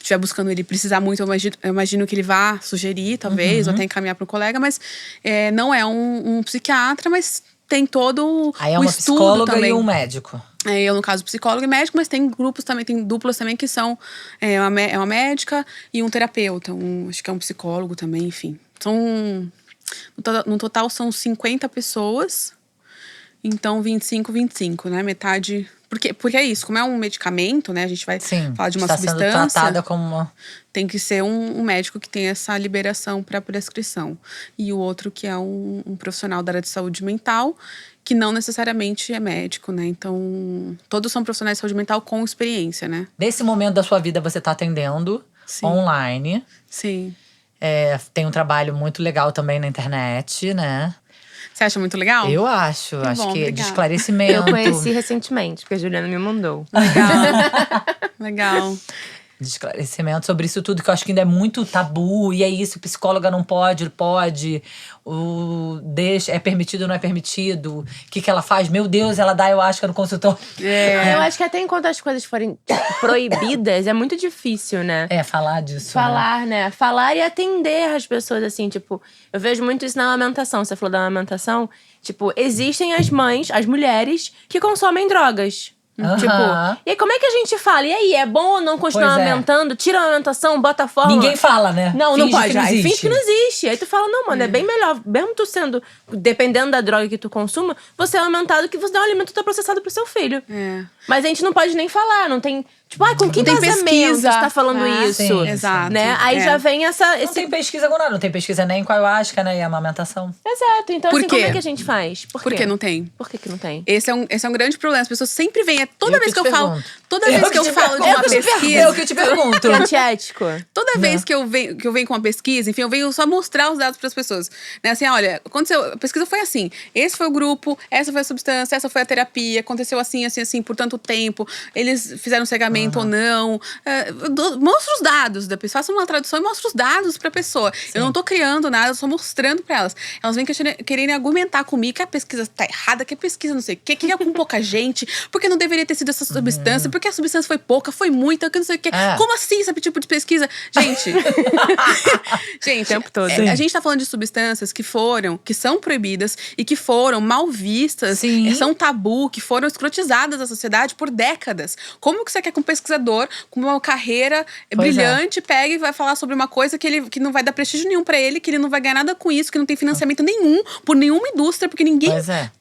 estiver buscando ele precisar muito, eu imagino que ele vá sugerir, talvez, ou até encaminhar para um colega, mas não é um psiquiatra, mas tem todo Aí é o uma estudo psicóloga também. e um médico. Eu, no caso, psicólogo e médico, mas tem grupos também, tem duplas também que são uma médica e um terapeuta, acho que é um psicólogo também, enfim. No total são 50 pessoas, então 25, né? Metade. Porque é isso, como é um medicamento, né? A gente vai falar de uma está substância. sendo tratada como uma... Tem que ser um médico que tem essa liberação para prescrição. E o outro que é um profissional da área de saúde mental, que não necessariamente é médico, né? Então, todos são profissionais de saúde mental com experiência, né? Nesse momento da sua vida, você está atendendo online. Sim. Tem um trabalho muito legal também na internet, né? Você acha muito legal? Eu acho. Acho bom, que obrigada. de esclarecimento. Eu conheci recentemente, porque a Juliana me mandou. Legal. De esclarecimento sobre isso tudo, que eu acho que ainda é muito tabu. E é isso, psicóloga não pode, pode. É permitido, não é permitido. O que ela faz? Meu Deus, ela dá ayahuasca no consultório. Eu acho que até enquanto as coisas forem proibidas, é muito difícil, né? Falar disso. Falar, né? Falar e atender as pessoas, assim, tipo… Eu vejo muito isso na amamentação. Você falou da amamentação. Tipo, existem as mães, as mulheres, que consomem drogas. Tipo, e aí como é que a gente fala? E aí, é bom ou não continuar amamentando? Tira a amamentação, bota a fórmula? Ninguém fala, né? Não Finge pode. que não Aí existe. finge que não existe. Aí tu fala, não, mano, é bem melhor. Mesmo tu sendo, dependendo da droga que tu consuma, você é amamentado que você dá um alimento processado pro seu filho. Mas a gente não pode nem falar, não tem… Tipo, com que embasamento você tá falando isso? Sim, exato. Né? Aí já vem Não tem pesquisa com nada. Não tem pesquisa nem com a ayahuasca, né? E a amamentação. Exato. Então, Por assim, quê? como é que a gente faz? Por que não tem? Por que não tem? Esse é um grande problema. As pessoas sempre vêm. Toda Eu vez que que te eu falo. pergunto. Toda vez que eu falo de uma pesquisa. Eu que te pergunto. Que é antiético. Toda vez que eu venho com uma pesquisa, enfim, eu venho só mostrar os dados para as pessoas. Né? Assim, olha, aconteceu, a pesquisa foi assim. Esse foi o grupo, essa foi a substância, essa foi a terapia, aconteceu assim, assim, assim, por tanto tempo. Eles fizeram cegamento ou não. Mostra os dados da pessoa. Faça uma tradução e mostra os dados para a pessoa. Eu não tô criando nada, eu só mostrando para elas. Elas vêm querendo argumentar comigo que a pesquisa tá errada, que a pesquisa não sei o quê, que é com pouca gente, porque não deveria ter sido essa substância, porque a substância foi pouca, foi muita, que não sei o quê. Como assim esse tipo de pesquisa? Gente, gente, o tempo todo. A gente tá falando de substâncias que são proibidas e que foram mal vistas, são tabu, que foram escrotizadas na sociedade por décadas. Como que você quer que um pesquisador com uma carreira brilhante pegue e vai falar sobre uma coisa que não vai dar prestígio nenhum pra ele, que ele não vai ganhar nada com isso, que não tem financiamento nenhum por nenhuma indústria, porque ninguém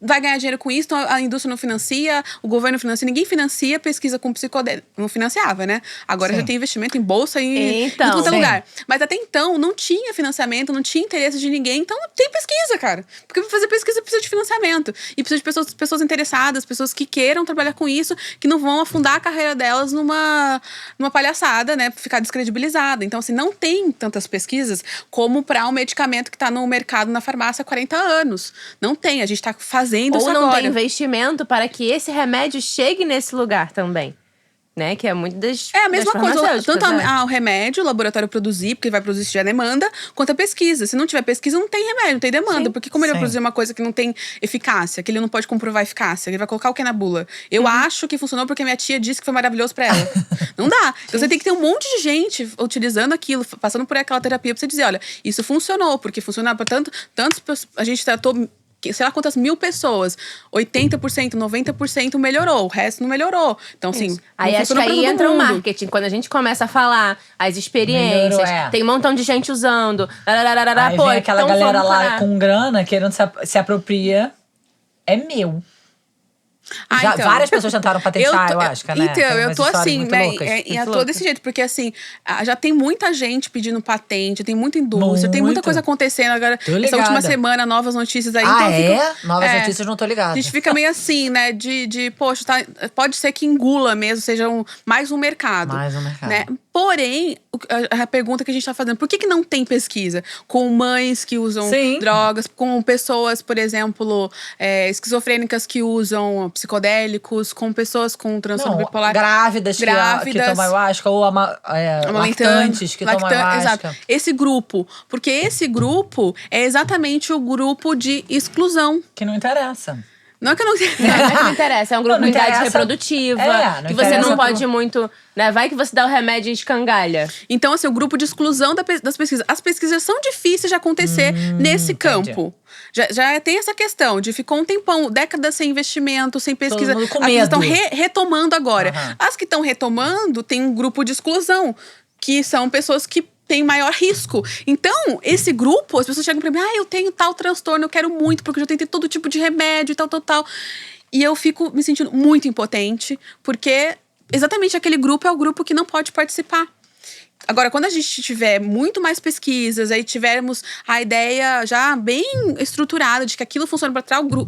vai ganhar dinheiro com isso, então a indústria não financia, o governo financia, ninguém financia pesquisa com psicodélico. Não financiava, né? Agora já tem investimento em bolsa e em todo lugar. Mas até então não tinha financiamento, não tinha interesse de ninguém, então não tem pesquisa, cara. Porque pra fazer pesquisa precisa de financiamento. E precisa de pessoas interessadas, pessoas que queiram trabalhar com isso, que não vão afundar a carreira delas numa palhaçada, né? Ficar descredibilizada. Então, assim, não tem tantas pesquisas como para um medicamento que tá no mercado, na farmácia há 40 anos. Não tem. A gente tá fazendo isso agora. Ou não tem investimento para que esse remédio chegue nesse lugar também. Né? Que é muito das a mesma coisa. Tanto né? o remédio, o laboratório produzir, porque vai produzir se tiver demanda, quanto a pesquisa. Se não tiver pesquisa, não tem remédio, não tem demanda. Porque como ele vai produzir uma coisa que não tem eficácia, que ele não pode comprovar eficácia, ele vai colocar o que na bula? Eu acho que funcionou porque minha tia disse que foi maravilhoso pra ela. Não dá. Então você tem que ter um monte de gente utilizando aquilo, passando por aquela terapia pra você dizer, olha, isso funcionou, porque funcionava pra tantos… A gente tratou… sei lá quantas mil pessoas, 80%, 90% melhorou, o resto não melhorou. Então, assim, aí acho que aí entra o marketing. Quando a gente começa a falar as experiências, tem um montão de gente usando. Aí vem aquela galera lá com grana querendo se apropria. É meu. Várias pessoas tentaram patentear, eu acho, né? Então, Tem eu umas tô histórias assim, muito né? loucas. Eu tô desse jeito, porque assim, já tem muita gente pedindo patente, tem muita indústria, tem muita Muito. coisa acontecendo agora. Tô Essa ligada. última semana, novas notícias aí. Ah, então eu é? fico, Novas notícias, não tô A ligada. gente fica meio assim, né? Poxa, pode ser que engula mesmo, seja mais um mercado. Mais um mercado. Né? Porém, a pergunta que a gente tá fazendo, por que não tem pesquisa com mães que usam Sim. drogas, com pessoas, por exemplo, esquizofrênicas que usam psicodélicos, com pessoas com transtorno bipolar. Grávidas que tomam ayahuasca, ou lactantes que tomam ayahuasca. Exato. Esse grupo. Porque esse grupo é exatamente o grupo de exclusão. Que não interessa. Não é que eu não… Não é que não interessa, é um grupo Não de idade interessa. reprodutiva. Não que você interessa não pode pro- muito… Né? Vai que você dá o remédio e escangalha. Então, assim, o grupo de exclusão das pesquisas. As pesquisas são difíceis de acontecer nesse campo. Já tem essa questão de ficou um tempão, décadas sem investimento, sem pesquisa. Todo mundo com As que estão medo. retomando agora. Aham. As que estão retomando tem um grupo de exclusão, que são pessoas que têm maior risco. Então, esse grupo, as pessoas chegam pra mim, eu tenho tal transtorno, eu quero muito, porque eu já tentei todo tipo de remédio e tal. E eu fico me sentindo muito impotente, porque exatamente aquele grupo é o grupo que não pode participar. Agora, quando a gente tiver muito mais pesquisas, aí tivermos a ideia já bem estruturada de que aquilo funciona para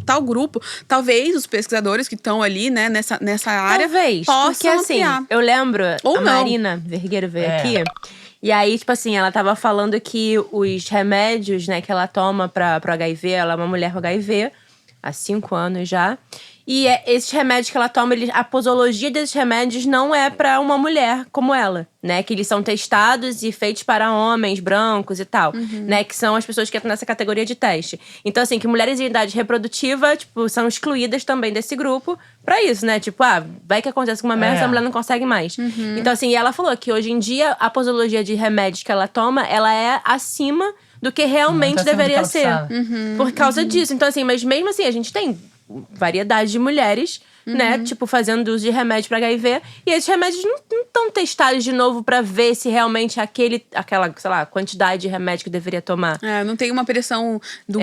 tal grupo, talvez os pesquisadores que estão ali, né, nessa área, Talvez, possam porque assim, ampliar. eu lembro, Ou a não. Marina Vergueiro veio aqui. E aí, tipo assim, ela tava falando que os remédios, né, que ela toma pro HIV, ela é uma mulher com HIV, há 5 anos já. E esses remédios que ela toma, a posologia desses remédios não é pra uma mulher como ela, né? Que eles são testados e feitos para homens brancos e tal, né? Que são as pessoas que entram nessa categoria de teste. Então, assim, que mulheres em idade reprodutiva, tipo, são excluídas também desse grupo pra isso, né? Tipo, vai que acontece com uma merda, essa mulher não consegue mais. Então, assim, ela falou que hoje em dia, a posologia de remédios que ela toma, ela é acima do que realmente Muito acima do que deveria ela ser. precisava. Por causa disso. Então, assim, mas mesmo assim, a gente tem variedade de mulheres, né? Tipo, fazendo uso de remédio pra HIV. E esses remédios não estão testados de novo pra ver se realmente aquela, sei lá, quantidade de remédio que deveria tomar. Não tem uma pressão do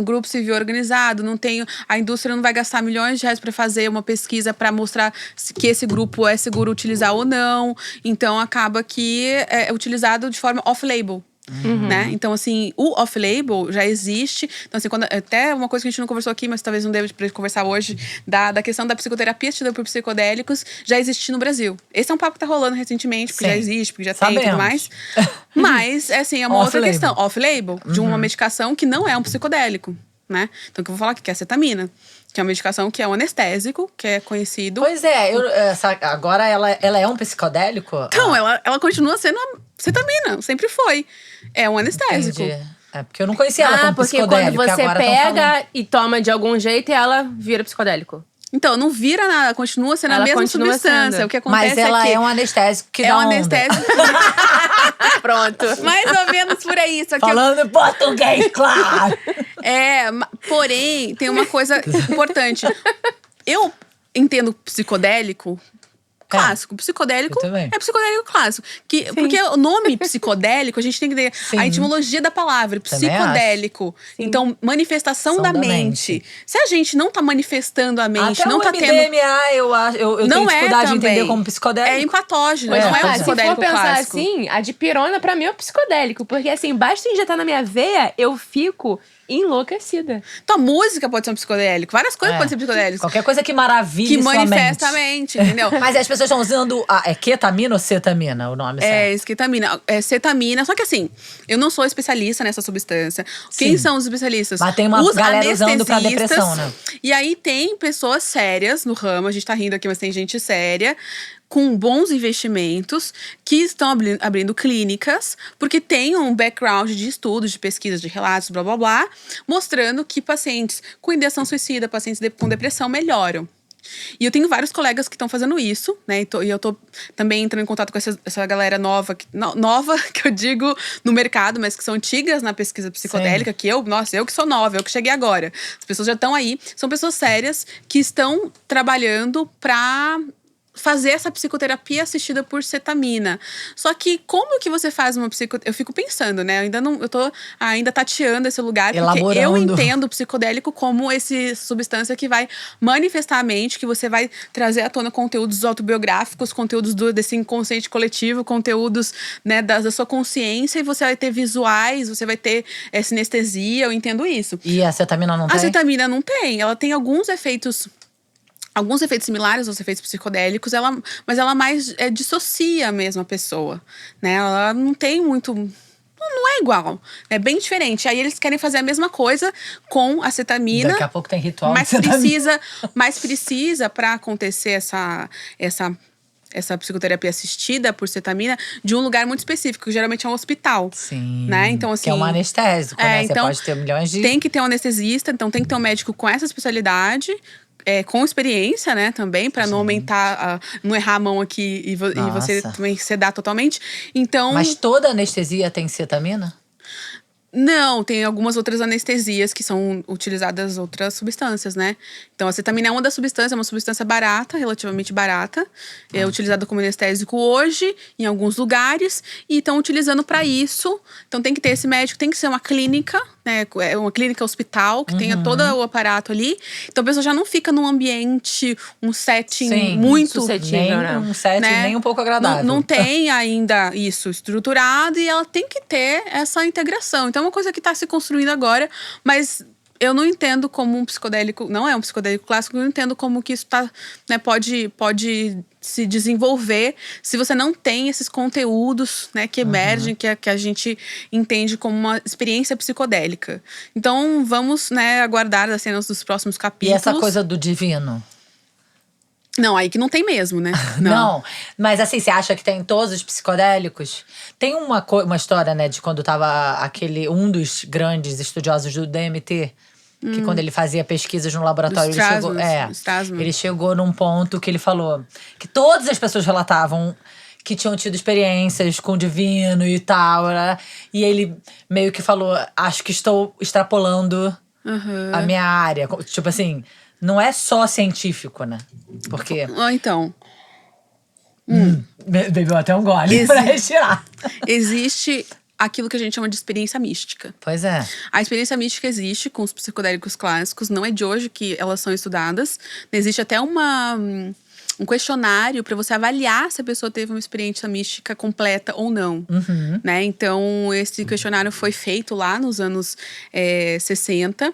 grupo civil organizado, não tem, a indústria não vai gastar milhões de reais para fazer uma pesquisa para mostrar que esse grupo é seguro utilizar ou não. Então, acaba que é utilizado de forma off-label. Né? Então, assim, o off-label já existe. Então, assim, até uma coisa que a gente não conversou aqui, mas talvez não deva pra gente conversar hoje, da questão da psicoterapia assistida por psicodélicos, já existe no Brasil. Esse é um papo que tá rolando recentemente, porque Sim. já existe, porque já tem e tudo Sabemos. mais. Mas, assim, é uma outra Off-label. questão. Off-label, de uma medicação que não é um psicodélico, né? Então, que eu vou falar aqui, que é a cetamina. Que é uma medicação que é um anestésico, que é conhecido. Pois é, agora ela é um psicodélico? Então, ela continua sendo uma cetamina, sempre foi. É um anestésico. Entendi. É porque eu não conhecia ela como porque psicodélico. quando você agora tão falando. pega e toma de algum jeito, ela vira psicodélico. Então, não vira nada, continua sendo a Ela mesma continua substância. sendo. O que acontece Mas ela é que é um anestésico que é dá um onda. anestésico. Pronto. Mais ou menos por aí. Só que Falando em português, claro! porém, tem uma coisa importante. Eu entendo psicodélico clássico. Psicodélico eu também. é psicodélico clássico. Porque o nome psicodélico, a gente tem que ter a etimologia da palavra. Também Psicodélico. Então, manifestação da mente. Se a gente não tá manifestando a mente, Até não o tá tendo… MDMA, eu tenho Não dificuldade de também. entender como psicodélico. É empatógeno, É, não é pois um é. Se for psicodélico pensar clássico. assim, a dipirona pra mim é o psicodélico. Porque assim, basta injetar na minha veia, eu fico enlouquecida. Então, a música pode ser um psicodélico. Várias coisas podem ser psicodélicas. Qualquer coisa que maravilhe Que sua manifesta mente. a mente, entendeu? Mas as pessoas estão usando… é ketamina ou cetamina o nome certo? É, esquetamina. É cetamina. Só que assim, eu não sou especialista nessa substância. Quem Sim. são os especialistas? Mas tem uma Os galera usando pra anestesistas. depressão, né? E aí tem pessoas sérias no ramo. A gente tá rindo aqui, mas tem gente séria. Com bons investimentos, que estão abrindo clínicas, porque tem um background de estudos, de pesquisas, de relatos, blá, blá, blá, mostrando que pacientes com ideação suicida, pacientes com depressão melhoram. E eu tenho vários colegas que estão fazendo isso, né? E eu tô também entrando em contato com essa galera nova, nova, que eu digo, no mercado, mas que são antigas na pesquisa psicodélica, que eu que sou nova, eu que cheguei agora. As pessoas já estão aí. São pessoas sérias que estão trabalhando pra fazer essa psicoterapia assistida por cetamina. Só que como que você faz uma psicoterapia? Eu fico pensando, né? Eu tô ainda tateando esse lugar. Porque eu Elaborando. entendo o psicodélico como essa substância que vai manifestar a mente, que você vai trazer à tona conteúdos autobiográficos, conteúdos desse inconsciente coletivo, conteúdos, né, da sua consciência. E você vai ter visuais, você vai ter sinestesia, eu entendo isso. E a cetamina não A tem? cetamina não tem. Ela tem alguns efeitos similares aos efeitos psicodélicos, mas ela mais dissocia mesmo a pessoa, né? Ela não tem muito… Não é igual, é bem diferente. Aí eles querem fazer a mesma coisa com a cetamina. Daqui a pouco tem ritual Mas de cetamina. precisa para acontecer essa psicoterapia assistida por cetamina de um lugar muito específico, que geralmente é um hospital. Sim. Né? Então, assim, que é um anestésico, né? Você então, pode ter milhões de… Tem que ter um anestesista, então tem que ter um médico com essa especialidade. Com experiência, né, também, para não aumentar, não errar a mão aqui e você Nossa. também sedar totalmente. Então… Mas toda anestesia tem cetamina? Não, tem algumas outras anestesias que são utilizadas outras substâncias, né? Então, a cetamina é uma das substâncias, é uma substância barata, relativamente barata. É utilizada como anestésico hoje, em alguns lugares. E estão utilizando para isso. Então, tem que ter esse médico, tem que ser uma clínica, né? É uma clínica hospital, que tenha todo o aparato ali. Então, a pessoa já não fica num ambiente, um setting Sim, muito… suscetível, Nem né? um set, né? nem um pouco agradável. Não tem ainda isso estruturado e ela tem que ter essa integração. Então é uma coisa que está se construindo agora, mas eu não entendo como um psicodélico, não é um psicodélico clássico, eu não entendo como que isso tá, né, pode se desenvolver se você não tem esses conteúdos, né, que emergem, que a gente entende como uma experiência psicodélica. Então vamos, né, aguardar as cenas dos próximos E capítulos. essa coisa do divino? Não, aí que não tem mesmo, né? Não, mas assim, você acha que tem em todos os psicodélicos? Tem uma história, né, de quando tava um dos grandes estudiosos do DMT, que quando ele fazia pesquisas no laboratório, ele chegou num ponto que ele falou que todas as pessoas relatavam que tinham tido experiências com o divino e tal, né? E ele meio que falou, acho que estou extrapolando a minha área. Tipo assim… Não é só científico, né? Porque… Então… Bebeu até um gole pra respirar. Existe aquilo que a gente chama de experiência mística. Pois é. A experiência mística existe com os psicodélicos clássicos. Não é de hoje que elas são estudadas. Existe até um questionário para você avaliar se a pessoa teve uma experiência mística completa ou não. Né? Então, esse questionário foi feito lá nos anos 60.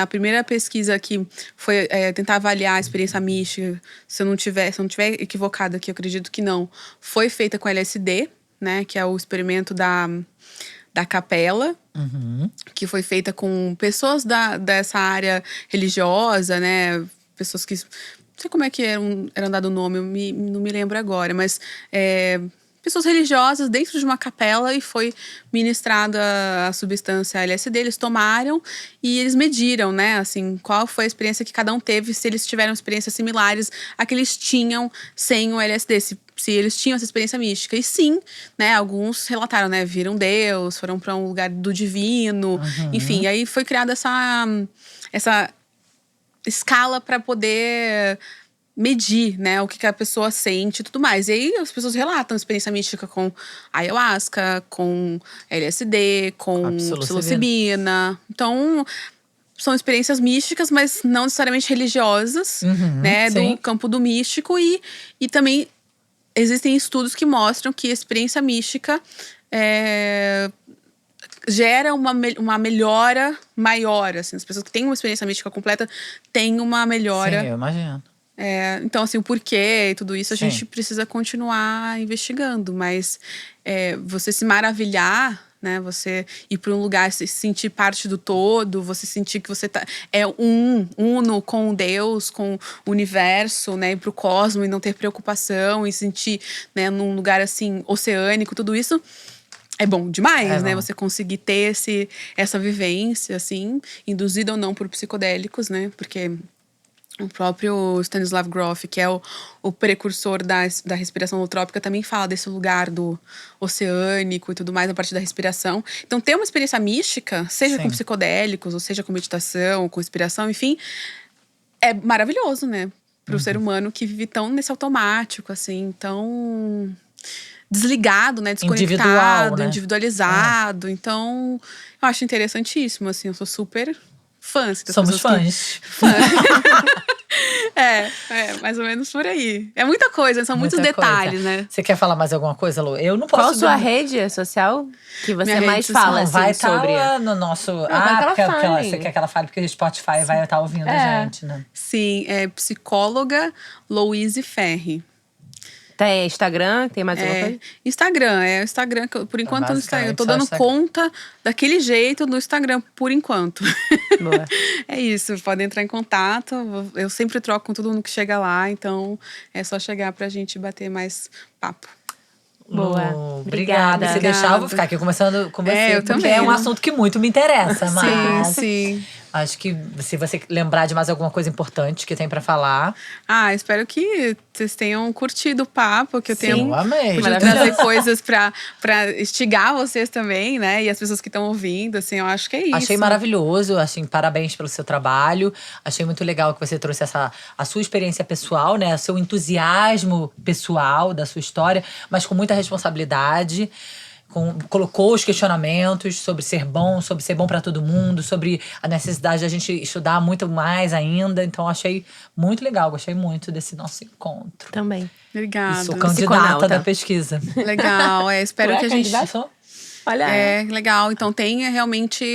A primeira pesquisa que foi tentar avaliar a experiência mística, se eu não tiver equivocada aqui, eu acredito que não, foi feita com LSD, né, que é o experimento da capela, que foi feita com pessoas dessa área religiosa, né, pessoas que… Não sei como é que era dado o nome, não me lembro agora, mas… pessoas religiosas dentro de uma capela e foi ministrada a substância LSD, eles tomaram e eles mediram, né, assim, qual foi a experiência que cada um teve, se eles tiveram experiências similares a que eles tinham sem o LSD, se eles tinham essa experiência mística. E sim, né, alguns relataram, né, viram Deus, foram para um lugar do divino, enfim, aí foi criada essa escala para poder medir, né, o que a pessoa sente e tudo mais. E aí as pessoas relatam experiência mística com ayahuasca, com LSD, com psilocibina. Então, são experiências místicas, mas não necessariamente religiosas, né, do campo do místico. E também existem estudos que mostram que a experiência mística gera uma melhora maior, assim. As pessoas que têm uma experiência mística completa têm uma melhora. Sim, eu imagino. Então, assim, o porquê e tudo isso a gente precisa continuar investigando. Mas você se maravilhar, né? Você ir para um lugar, se sentir parte do todo, você sentir que você é uno com Deus, com o universo, né? Ir pro cosmos e não ter preocupação e sentir, né, num lugar assim, oceânico, tudo isso é bom demais, né? Você conseguir ter essa vivência, assim, induzida ou não por psicodélicos, né? Porque o próprio Stanislav Grof, que é o precursor da respiração holotrópica, também fala desse lugar do oceânico e tudo mais, a partir da respiração. Então, ter uma experiência mística, seja com psicodélicos, ou seja com meditação, com inspiração, enfim, é maravilhoso, né? pro ser humano que vive tão nesse automático, assim, tão desligado, né? Desconectado, Individual, né? individualizado. Então, eu acho interessantíssimo, assim, eu sou super fã. Assim, das Somos pessoas fãs. É, mais ou menos por aí. É muita coisa, são muitos Muita coisa. detalhes, né? Você quer falar mais alguma coisa, Lu? Eu não posso. Qual sua rede social que você Minha mais rede fala, social assim, Vai estar sobre? lá no nosso. quero que ela porque fale. você quer que ela fale, porque o Spotify vai estar ouvindo a É. gente, né? Sim, é psicóloga Louise Ferri. Tem Instagram? Tem mais alguma coisa? Instagram, o Instagram, que por enquanto no Instagram. Eu tô basicamente dando só Instagram. conta daquele jeito no Instagram, por enquanto. Boa. É isso, podem entrar em contato. Eu sempre troco com todo mundo que chega lá, então é só chegar pra gente bater mais papo. Boa. Lu, Obrigada. Se deixar, eu vou ficar aqui conversando com você. eu porque também, é um né? assunto que muito me interessa, mas. Sim. Acho que se você lembrar de mais alguma coisa importante que tem pra falar. Ah, espero que vocês tenham curtido o papo, que eu tenha Eu amei. podido trazer coisas pra instigar vocês também, né? E as pessoas que estão ouvindo, assim, eu acho que é isso. Achei maravilhoso, assim, parabéns pelo seu trabalho. Achei muito legal que você trouxe a sua experiência pessoal, né? O seu entusiasmo pessoal da sua história, mas com muita responsabilidade. Colocou os questionamentos sobre ser bom para todo mundo, sobre a necessidade da gente estudar muito mais ainda. Então, achei muito legal, gostei muito desse nosso encontro. Também. Obrigada. E sou candidata Psiconauta. da pesquisa. Legal, espero Tu é que a gente… candidata? Olha, É, legal. Então tem realmente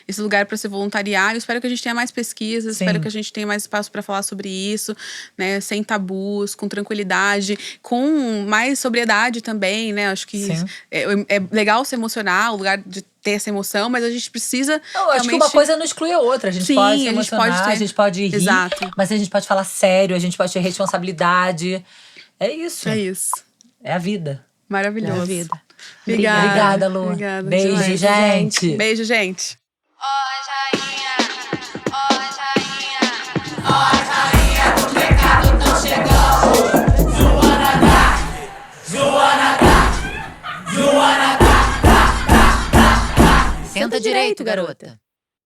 esse lugar para se voluntariar. Eu espero que a gente tenha mais pesquisas, Sim. espero que a gente tenha mais espaço para falar sobre isso, né? Sem tabus, com tranquilidade, com mais sobriedade também, né? Acho que Sim. é legal se emocionar, o lugar de ter essa emoção, mas a gente precisa. Eu acho que realmente… uma coisa não exclui a outra. A gente Sim, pode se a gente emocionar, pode ter- a gente pode rir. Exato. Mas a gente pode falar sério, a gente pode ter responsabilidade. É isso. É isso. É a vida. Maravilhoso. na vida. Obrigada, Lu. Obrigada Beijo, demais. gente. Beijo, gente. Senta direito, garota.